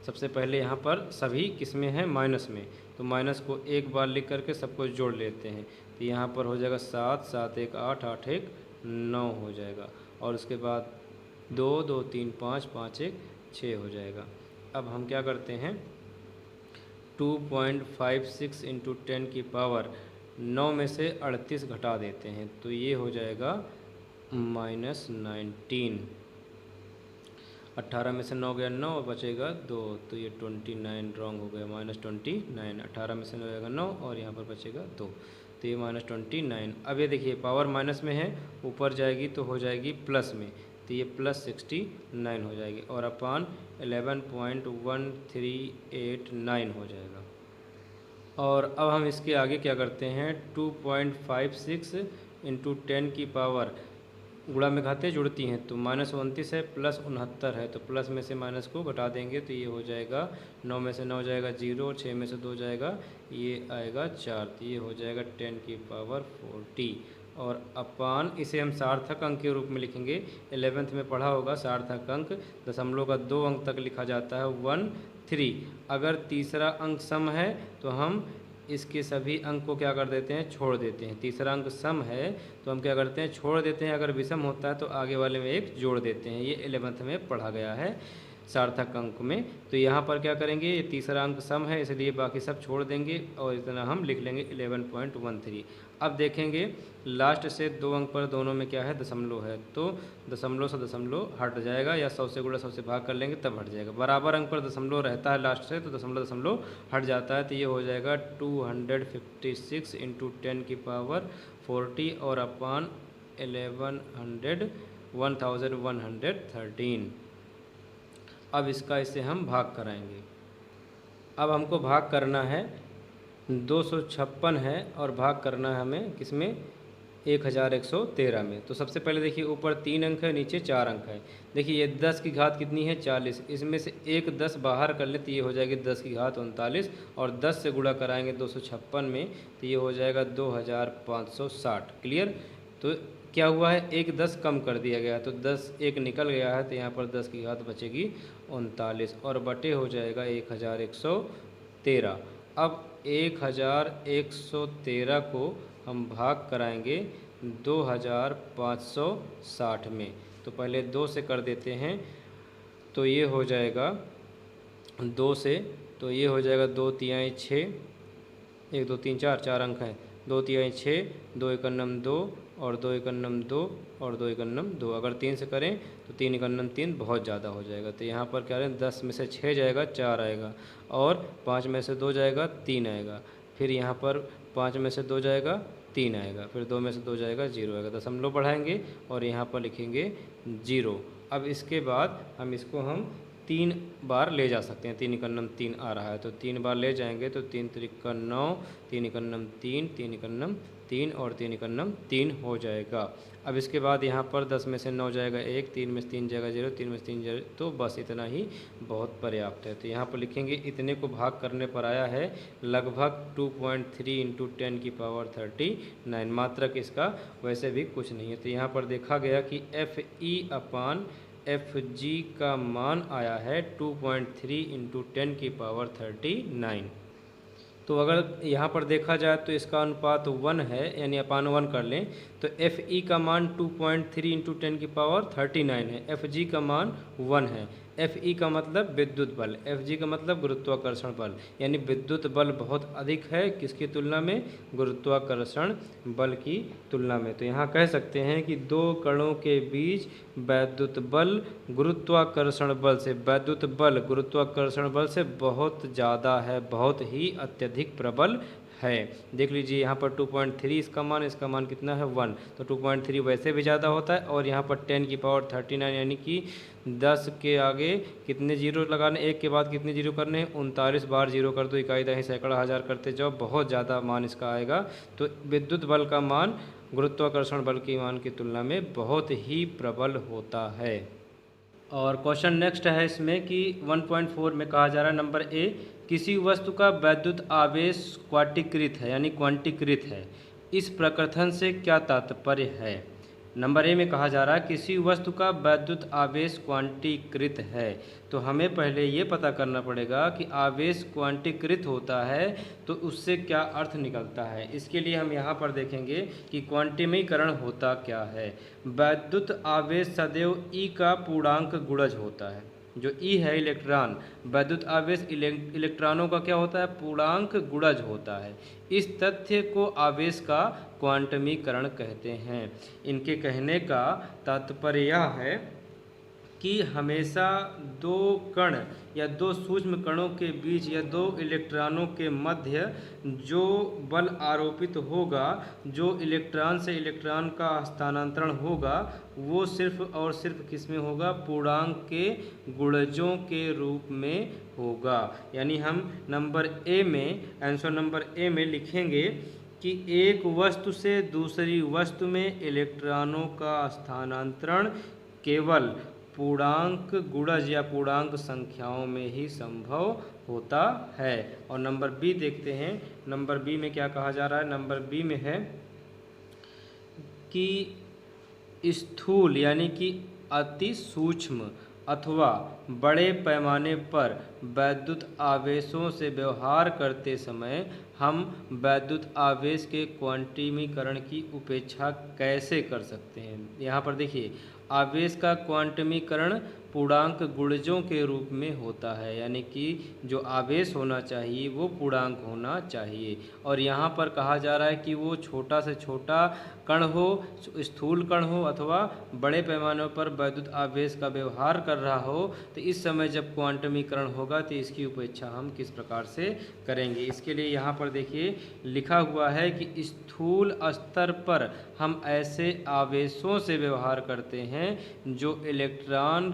सबसे पहले यहाँ पर सभी किसमें हैं, माइनस में, तो माइनस को एक बार लिख करके सबको जोड़ लेते हैं। तो यहाँ पर हो जाएगा 7 7 1 8 8 1 9 हो जाएगा, और उसके बाद 2 2 3 5 5 1 6 हो जाएगा। अब हम क्या करते हैं, 2.56 इंटू 10 की पावर 9 में से 38 घटा देते हैं, तो ये हो जाएगा -19। 18 में से 9 गया 9 और बचेगा 2, तो ये 29 रॉन्ग हो गया, -29। 18 में से 9 जाएगा 9 और यहाँ पर बचेगा 2, तो ये -29। अब ये देखिए पावर माइनस में है, ऊपर जाएगी तो हो जाएगी प्लस में, तो ये +69 हो जाएगी और अपान 11.1389 हो जाएगा। और अब हम इसके आगे क्या करते हैं, 2.56 इंटू 10 की पावर गुणा में घाते जुड़ती हैं, तो -29 है +69 है, तो प्लस में से माइनस को घटा देंगे तो ये हो जाएगा 9 में से 9 जाएगा 0 और 6 में से 2 जाएगा, ये आएगा 4, तो ये हो जाएगा 10 की पावर 40 और अपान इसे हम सार्थक अंक के रूप में लिखेंगे। 11th में पढ़ा होगा सार्थक अंक दशमलव का 2 अंक तक लिखा जाता है 1 3। अगर तीसरा अंक सम है तो हम इसके सभी अंक को क्या कर देते हैं, छोड़ देते हैं। तीसरा अंक सम है तो हम क्या करते हैं, छोड़ देते हैं। अगर विषम होता है तो आगे वाले में एक जोड़ देते हैं। ये 11th में पढ़ा गया है। सार्थक अंक में। तो यहाँ पर क्या करेंगे, ये तीसरा अंक सम है इसलिए बाकी सब छोड़ देंगे और इतना हम लिख लेंगे 11.13। अब देखेंगे लास्ट से 2 अंक पर दोनों में क्या है, दशमलव है, तो दशमलव से दशमलव हट जाएगा या 100 से गुणा 100 से भाग कर लेंगे तब हट जाएगा। बराबर अंक पर दशमलव रहता है लास्ट से, तो दशमलव दशमलव हट जाता है, तो ये हो जाएगा 256 इंटू 10 की पावर 40 और अपान 1113। अब इसका इससे हम भाग कराएंगे। अब हमको भाग करना है 256 है और भाग करना है हमें किसमें, 1113 में। तो सबसे पहले देखिए ऊपर 3 अंक है, नीचे 4 अंक है। देखिए ये 10 की घात कितनी है, 40, इसमें से एक 10 बाहर कर ले तो ये हो जाएगी 10 की घात 39 और 10 से गुणा कराएंगे 256 में तो ये हो जाएगा 2560। क्लियर। तो क्या हुआ है, एक 10 कम कर दिया गया, तो 10 एक निकल गया है, तो यहाँ पर 10 की घात बचेगी 39 और बटे हो जाएगा 1113। अब 1113 को हम भाग कराएंगे 2560 में। तो पहले 2 से कर देते हैं, तो ये हो जाएगा 2 से, तो ये हो जाएगा 2 तिहाई 6, 1 2 3 4 4 अंक हैं, 2 तिहाई 6, 2 एकन्नम 2 और 2 एकन्नम 2 और 2 एकन्नम 2। अगर 3 से करें तो 3 एकन्नम 3 बहुत ज़्यादा हो जाएगा, तो यहाँ पर क्या है, 10 में से 6 जाएगा 4 आएगा और 5 में से 2 जाएगा 3 आएगा, फिर यहाँ पर 5 में से 2 जाएगा 3 आएगा, फिर 2 में से 2 जाएगा 0 आएगा। दशमलव बढ़ाएंगे और यहाँ पर लिखेंगे 0। अब इसके बाद हम इसको हम 3 बार ले जा सकते हैं, 3 एकन्नम 3 आ रहा है तो 3 बार ले जाएंगे, तो 3 त्रिका 9, 3 एकन्नम 3, 3 एकन्नम 3 और 3 एकन्नम 3 हो जाएगा। अब इसके बाद यहाँ पर 10 में से 9 जाएगा 1, 3 में से 3 जाएगा 0, 3 में से 3 0, तो बस इतना ही बहुत पर्याप्त है। तो यहाँ पर लिखेंगे इतने को भाग करने पर आया है लगभग 2.3 इंटू 10 की पावर 39। मात्रक इसका वैसे भी कुछ नहीं है। तो यहाँ पर देखा गया कि FE अपान FG का मान आया है 2.3 इंटू 10 की पावर 39। तो अगर यहाँ पर देखा जाए तो इसका अनुपात 1 है, यानी अपान 1 कर लें तो FE का मान 2.3 इंटू 10 की पावर 39 है, FG का मान 1 है। FE का मतलब विद्युत बल, FG का मतलब गुरुत्वाकर्षण बल, यानी विद्युत बल बहुत अधिक है किसकी तुलना में, गुरुत्वाकर्षण बल की तुलना में। तो यहाँ कह सकते हैं कि दो कणों के बीच वैद्युत बल गुरुत्वाकर्षण बल से, वैद्युत बल गुरुत्वाकर्षण बल से बहुत ज़्यादा है, बहुत ही अत्यधिक प्रबल है। देख लीजिए यहाँ पर 2.3 इसका मान कितना है 1, तो 2.3 वैसे भी ज़्यादा होता है और यहाँ पर 10 की पावर 39 यानी कि 10 के आगे कितने जीरो लगाने, एक के बाद कितने जीरो करने हैं, 39 बार जीरो कर दो, इकाई दही सैकड़ा हज़ार करते जाओ, बहुत ज़्यादा मान इसका आएगा। तो विद्युत बल का मान गुरुत्वाकर्षण बल के मान की तुलना में बहुत ही प्रबल होता है। और क्वेश्चन नेक्स्ट है इसमें कि 1.4 में कहा जा रहा है नंबर ए, किसी वस्तु का वैद्युत आवेश क्वांटीकृत है, यानी क्वांटीकृत है, इस प्रकथन से क्या तात्पर्य है। नंबर ए में कहा जा रहा है किसी वस्तु का वैद्युत आवेश क्वांटीकृत है, तो हमें पहले ये पता करना पड़ेगा कि आवेश क्वांटीकृत होता है तो उससे क्या अर्थ निकलता है। इसके लिए हम यहाँ पर देखेंगे कि क्वांटमीकरण होता क्या है। वैद्युत आवेश सदैव ई का पूर्णांक गुणज होता है। जो ई है इलेक्ट्रॉन, वैद्युत आवेश इलेक्ट्रॉनों का क्या होता है, पूर्णांक गुणज होता है। इस तथ्य को आवेश का क्वांटमीकरण कहते हैं। इनके कहने का तात्पर्य यह है कि हमेशा दो कण या दो सूक्ष्म कणों के बीच या दो इलेक्ट्रॉनों के मध्य जो बल आरोपित होगा, जो इलेक्ट्रॉन से इलेक्ट्रॉन का स्थानांतरण होगा, वो सिर्फ और सिर्फ किस में होगा, पूर्णांक के गुणजों के रूप में होगा। यानी हम नंबर ए में, आंसर नंबर ए में लिखेंगे कि एक वस्तु से दूसरी वस्तु में इलेक्ट्रॉनों का स्थानांतरण केवल पूर्णांक गुणज या पूर्णांक संख्याओं में ही संभव होता है। और नंबर बी देखते हैं, नंबर बी में क्या कहा जा रहा है। नंबर बी में है कि स्थूल यानी कि अति सूक्ष्म अथवा बड़े पैमाने पर वैद्युत आवेशों से व्यवहार करते समय हम वैद्युत आवेश के क्वांटमीकरण की उपेक्षा कैसे कर सकते हैं। यहाँ पर देखिए आवेश का क्वांटमीकरण पूर्णांक गुणजों के रूप में होता है, यानी कि जो आवेश होना चाहिए वो पूर्णांक होना चाहिए। और यहाँ पर कहा जा रहा है कि वो छोटा से छोटा कण हो, स्थूल कण हो अथवा बड़े पैमाने पर वैद्युत आवेश का व्यवहार कर रहा हो, तो इस समय जब क्वांटमीकरण होगा तो इसकी उपेक्षा हम किस प्रकार से करेंगे। इसके लिए यहाँ पर देखिए लिखा हुआ है कि स्थूल स्तर पर हम ऐसे आवेशों से व्यवहार करते हैं जो इलेक्ट्रॉन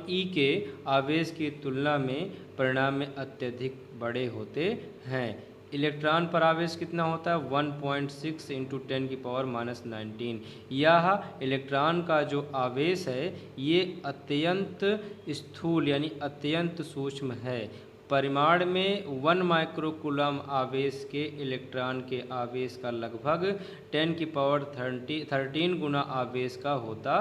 ई के आवेश की तुलना में परिणाम में अत्यधिक बड़े होते हैं। इलेक्ट्रॉन पर आवेश कितना होता है 1.6 इंटू 10⁻⁻19। यह इलेक्ट्रॉन का जो आवेश है ये अत्यंत स्थूल यानी अत्यंत सूक्ष्म है। परिमाण में 1 माइक्रोकूलम आवेश के इलेक्ट्रॉन के आवेश का लगभग 10⁻13 गुना आवेश का होता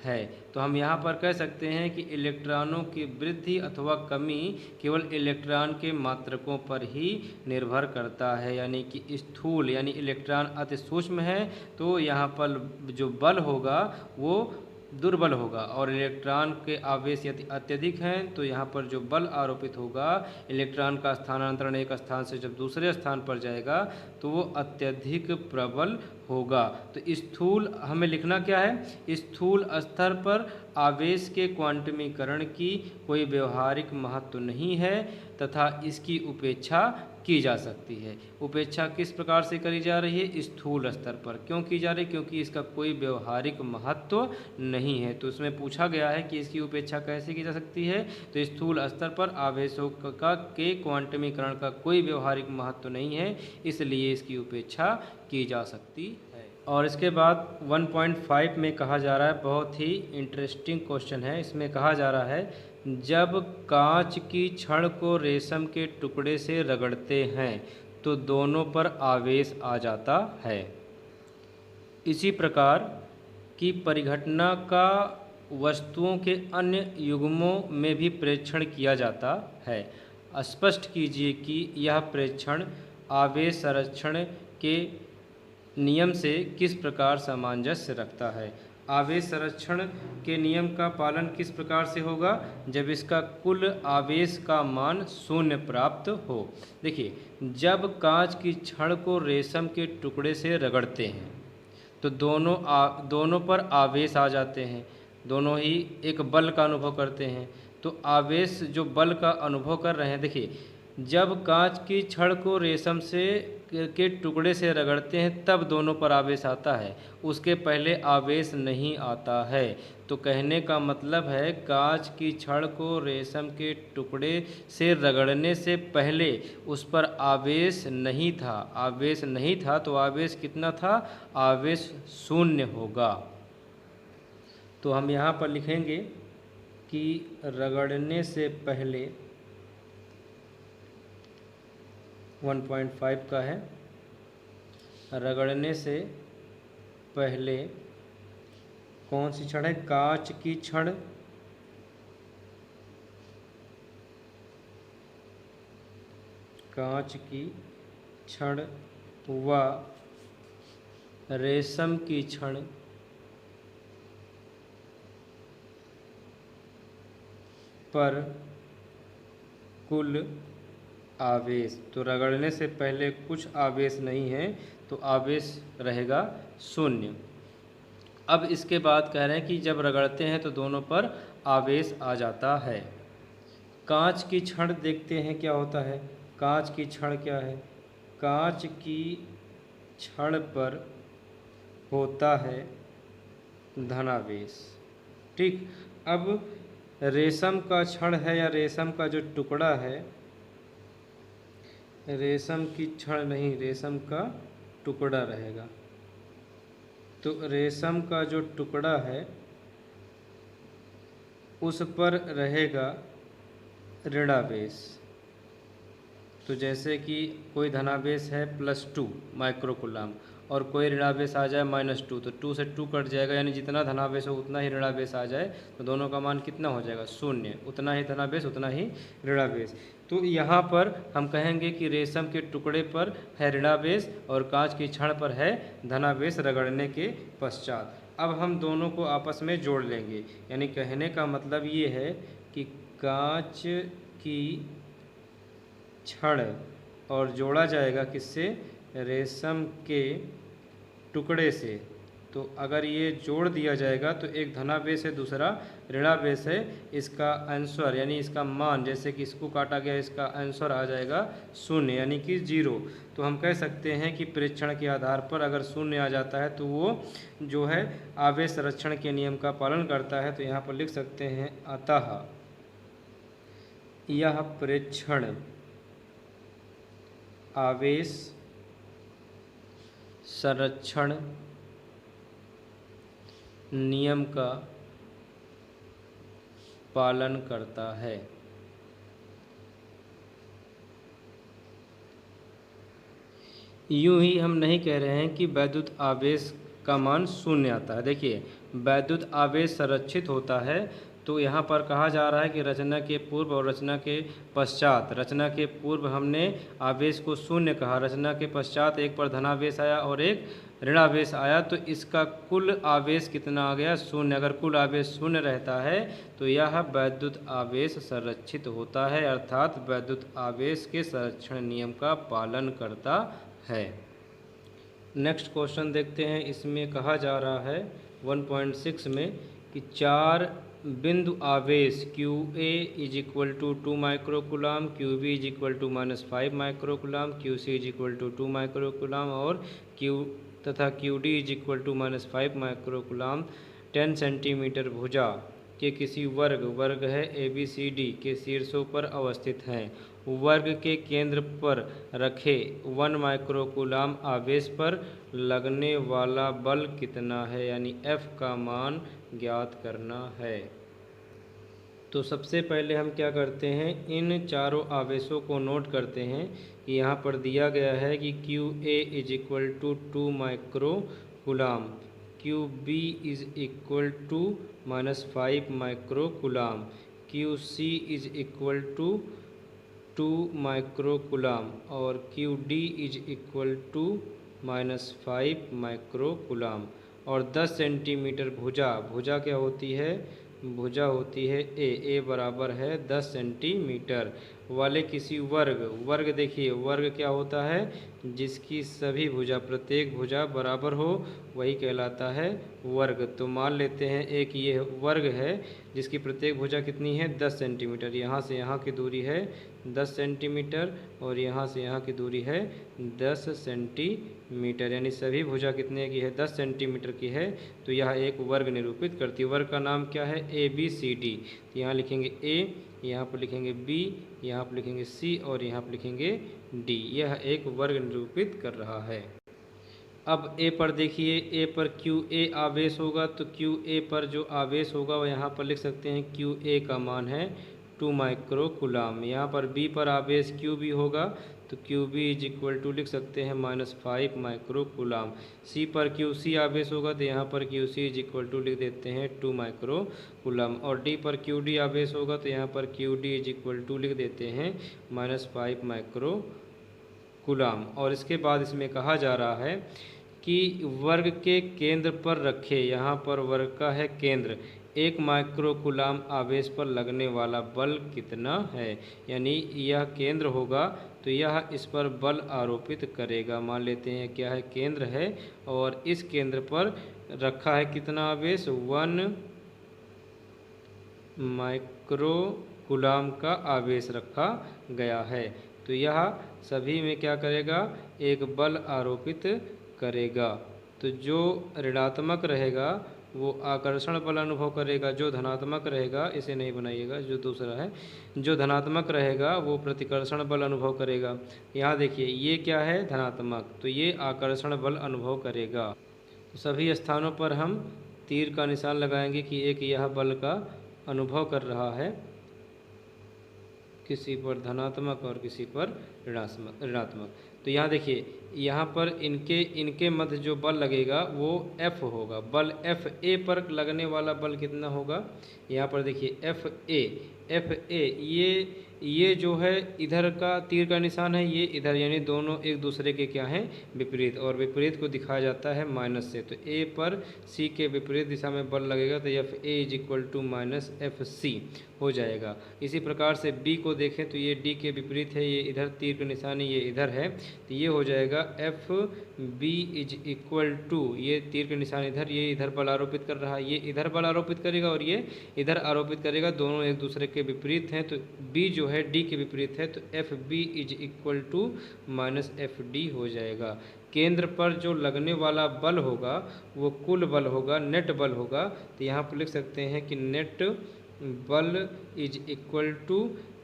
है। तो हम यहाँ पर कह सकते हैं कि इलेक्ट्रॉनों की वृद्धि अथवा कमी केवल इलेक्ट्रॉन के मात्रकों पर ही निर्भर करता है, यानी कि स्थूल यानी इलेक्ट्रॉन अति सूक्ष्म है तो यहाँ पर जो बल होगा वो दुर्बल होगा, और इलेक्ट्रॉन के आवेश यदि अत्यधिक हैं तो यहाँ पर जो बल आरोपित होगा इलेक्ट्रॉन का स्थानांतरण एक स्थान से जब दूसरे स्थान पर जाएगा तो वो अत्यधिक प्रबल होगा। तो स्थूल हमें लिखना क्या है, स्थूल स्तर पर आवेश के क्वांटमीकरण की कोई व्यवहारिक महत्व नहीं है तथा इसकी उपेक्षा की जा सकती है। उपेक्षा किस प्रकार से करी जा रही है, स्थूल स्तर पर क्यों की जा रही है, क्योंकि इसका कोई व्यवहारिक महत्व नहीं है। तो इसमें पूछा गया है कि इसकी उपेक्षा कैसे की जा सकती है, तो स्थूल स्तर पर आवेशों के क्वांटमीकरण का कोई व्यवहारिक महत्व नहीं है, इसलिए इसकी उपेक्षा की जा सकती है। और इसके बाद 1.5 में कहा जा रहा है, बहुत ही इंटरेस्टिंग क्वेश्चन है। इसमें कहा जा रहा है जब कांच की छड़ को रेशम के टुकड़े से रगड़ते हैं तो दोनों पर आवेश आ जाता है। इसी प्रकार की परिघटना का वस्तुओं के अन्य युग्मों में भी प्रेक्षण किया जाता है। स्पष्ट कीजिए कि यह प्रेक्षण आवेश संरक्षण के नियम से किस प्रकार सामंजस्य रखता है। आवेश संरक्षण के नियम का पालन किस प्रकार से होगा, जब इसका कुल आवेश का मान शून्य प्राप्त हो। देखिए, जब कांच की छड़ को रेशम के टुकड़े से रगड़ते हैं तो दोनों पर आवेश आ जाते हैं, दोनों ही एक बल का अनुभव करते हैं। तो आवेश जो बल का अनुभव कर रहे हैं, देखिए जब कांच की छड़ को रेशम के टुकड़े से रगड़ते हैं तब दोनों पर आवेश आता है, उसके पहले आवेश नहीं आता है। तो कहने का मतलब है कांच की छड़ को रेशम के टुकड़े से रगड़ने से पहले उस पर आवेश नहीं था तो आवेश कितना था, आवेश शून्य होगा। तो हम यहाँ पर लिखेंगे कि रगड़ने से पहले 1.5 का है, रगड़ने से पहले कौन सी छड़ है, कांच की छड़, कांच की छड़ व रेशम की छड़ पर कुल आवेश, तो रगड़ने से पहले कुछ आवेश नहीं है तो आवेश रहेगा शून्य। अब इसके बाद कह रहे हैं कि जब रगड़ते हैं तो दोनों पर आवेश आ जाता है। कांच की छड़ देखते हैं क्या होता है। कांच की छड़ क्या है, कांच की छड़ पर होता है धनावेश। ठीक, अब रेशम का छड़ है या रेशम का जो टुकड़ा है, रेशम की छड़ नहीं, रेशम का टुकड़ा रहेगा। तो रेशम का जो टुकड़ा है उस पर रहेगा ऋणावेश। तो जैसे कि कोई धनावेश है +2 माइक्रोकूलम और कोई ऋणावेश आ जाए -2, तो 2 से 2 कट जाएगा, यानी जितना धनावेश हो उतना ही ऋणावेश आ जाए तो दोनों का मान कितना हो जाएगा, शून्य। उतना ही धनावेश उतना ही ऋणावेश। तो यहाँ पर हम कहेंगे कि रेशम के टुकड़े पर है ऋणावेश और कांच की छड़ पर है धनावेश रगड़ने के पश्चात। अब हम दोनों को आपस में जोड़ लेंगे, यानी कहने का मतलब ये है कि कांच की छड़ और जोड़ा जाएगा किससे, रेशम के टुकड़े से। तो अगर ये जोड़ दिया जाएगा तो एक धनावेश है, दूसरा ऋणावेश है, इसका आंसर यानी इसका मान, जैसे कि इसको काटा गया, इसका आंसर आ जाएगा 0 यानी कि 0। तो हम कह सकते हैं कि प्रेक्षण के आधार पर अगर 0 आ जाता है तो वो जो है आवेश संरक्षण के नियम का पालन करता है। तो यहाँ पर लिख सकते हैं अतः यह प्रेक्षण आवेश संरक्षण नियम का पालन करता है। यूं ही हम नहीं कह रहे हैं कि वैद्युत आवेश का मान 0 आता है। देखिए, वैद्युत आवेश संरक्षित होता है, तो यहाँ पर कहा जा रहा है कि रचना के पूर्व और रचना के पश्चात। रचना के पूर्व हमने आवेश को 0 कहा, रचना के पश्चात एक पर धनावेश आया और एक ऋणावेश आया, तो इसका कुल आवेश कितना आ गया, 0। अगर कुल आवेश 0 रहता है तो यह वैद्युत आवेश संरक्षित होता है, अर्थात वैद्युत आवेश के संरक्षण नियम का पालन करता है। नेक्स्ट क्वेश्चन देखते हैं। इसमें कहा जा रहा है 1.6 में कि 4 बिंदु आवेश QA is equal to 2 microcoulomb, QB is equal to -5 microcoulomb, QC is equal to 2 microcoulomb और तथा QD is equal to -5 microcoulomb 10 centimetre भुजा के किसी वर्ग है ABCD के शीर्षों पर अवस्थित हैं। वर्ग के केंद्र पर रखे 1 माइक्रोकुलाम आवेश पर लगने वाला बल कितना है, यानी F का मान ज्ञात करना है। तो सबसे पहले हम क्या करते हैं, इन चारों आवेशों को नोट करते हैं कि यहाँ पर दिया गया है कि QA is equal to 2 microcoulomb, QB is equal to -5 microcoulomb, QC is equal to 2 microcoulomb और QD is equal to -5 microcoulomb. और 10 सेंटीमीटर भुजा क्या होती है, भुजा होती है ए बराबर है 10 सेंटीमीटर वाले किसी वर्ग देखिए वर्ग क्या होता है, जिसकी सभी भुजा प्रत्येक भुजा बराबर हो वही कहलाता है वर्ग। तो मान लेते हैं एक ये वर्ग है जिसकी प्रत्येक भुजा कितनी है 10 सेंटीमीटर, यहाँ से यहाँ की दूरी है 10 सेंटीमीटर और यहाँ से यहाँ की दूरी है 10 सेंटीमीटर, यानी सभी भुजा कितने की है 10 सेंटीमीटर की है। तो यह एक वर्ग निरूपित करती है। वर्ग का नाम क्या है ABCD। तो यहाँ लिखेंगे A, यहाँ पर लिखेंगे B, यहाँ पर लिखेंगे C और यहाँ पर लिखेंगे D। यह एक वर्ग निरूपित कर रहा है। अब A पर देखिए, A पर QA आवेश होगा तो QA पर जो आवेश होगा वह यहाँ पर लिख सकते हैं QA का मान है 2 माइक्रोकुलाम। यहाँ पर B पर आवेश QB होगा तो QB इज इक्वल टू लिख सकते हैं -5 माइक्रोकुलाम। C पर QC आवेश होगा तो यहाँ पर QC इज इक्वल टू लिख देते हैं 2 माइक्रोकुलाम। और D पर QD आवेश होगा तो यहाँ पर QD इज इक्वल टू लिख देते हैं -5 माइक्रोकुलाम। और इसके बाद इसमें कहा जा रहा है कि वर्ग के केंद्र पर रखे, यहाँ पर वर्ग का है केंद्र, 1 माइक्रोकुलाम आवेश पर लगने वाला बल कितना है, यानी यह केंद्र होगा तो यह इस पर बल आरोपित करेगा। मान लेते हैं क्या है, केंद्र है और इस केंद्र पर रखा है कितना आवेश 1 माइक्रोकुलाम का आवेश रखा गया है। तो यह सभी में क्या करेगा, एक बल आरोपित करेगा। तो जो ऋणात्मक रहेगा वो आकर्षण बल अनुभव करेगा, जो धनात्मक रहेगा, इसे नहीं बनाइएगा जो दूसरा है, जो धनात्मक रहेगा वो प्रतिकर्षण बल अनुभव करेगा। यहाँ देखिए ये क्या है धनात्मक, तो ये आकर्षण बल अनुभव करेगा। तो सभी स्थानों पर हम तीर का निशान लगाएंगे कि एक यह बल का अनुभव कर रहा है, किसी पर धनात्मक और किसी पर ऋणात्मक। तो यहाँ देखिए यहाँ पर इनके मध्य जो बल लगेगा वो F होगा। बल FA पर लगने वाला बल कितना होगा, यहाँ पर देखिए FA ये ये जो है इधर का तीर का निशान है, ये इधर, यानी दोनों एक दूसरे के क्या हैं, विपरीत, और विपरीत को दिखाया जाता है माइनस से। तो ए पर सी के विपरीत दिशा में बल लगेगा तो F A is equal to minus F C हो जाएगा। इसी प्रकार से बी को देखें तो ये डी के विपरीत है, ये इधर तीर का निशान ये इधर है, तो ये हो जाएगा F B is equal to, ये तीर का निशान इधर, ये इधर बल आरोपित कर रहा है, ये इधर बल आरोपित करेगा और ये इधर आरोपित करेगा, दोनों एक दूसरे के विपरीत हैं, तो बी जो है डी के विपरीत है, तो F B is equal to minus F D हो जाएगा। केंद्र पर जो लगने वाला बल होगा वो कुल बल होगा, नेट बल होगा, तो यहाँ पर लिख सकते हैं कि नेट बल is equal to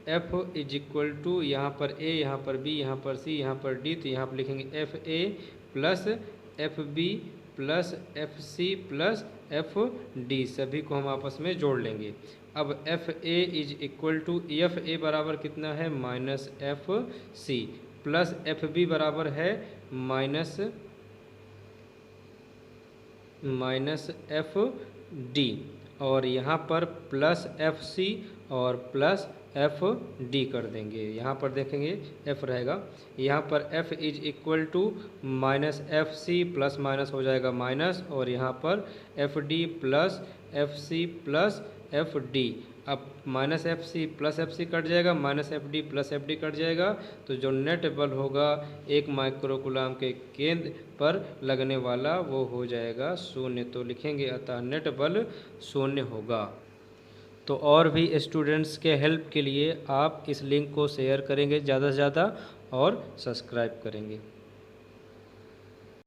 F is equal to, यहाँ पर ए, यहाँ पर बी, यहाँ पर सी, यहाँ पर डी, तो यहाँ पर लिखेंगे F A plus F B plus F C plus F D, सभी को हम आपस में जोड़ लेंगे। अब F A is equal to, F A बराबर कितना है, minus F C, plus F B बराबर है माइनस एफ डी, और यहाँ पर प्लस एफ सी और प्लस एफ डी कर देंगे। यहाँ पर देखेंगे एफ रहेगा, यहाँ पर F is equal to minus F C plus minus हो जाएगा माइनस, और यहाँ पर F D plus F C plus F D. अब minus F C plus F C cut जाएगा, minus F D plus F D cut जाएगा, तो जो नेट बल होगा 1 माइक्रोकूलम के केंद्र पर लगने वाला वो हो जाएगा 0। तो लिखेंगे अतः नेट बल 0 होगा। तो और भी स्टूडेंट्स के हेल्प के लिए आप इस लिंक को शेयर करेंगे ज़्यादा से ज़्यादा और सब्सक्राइब करेंगे।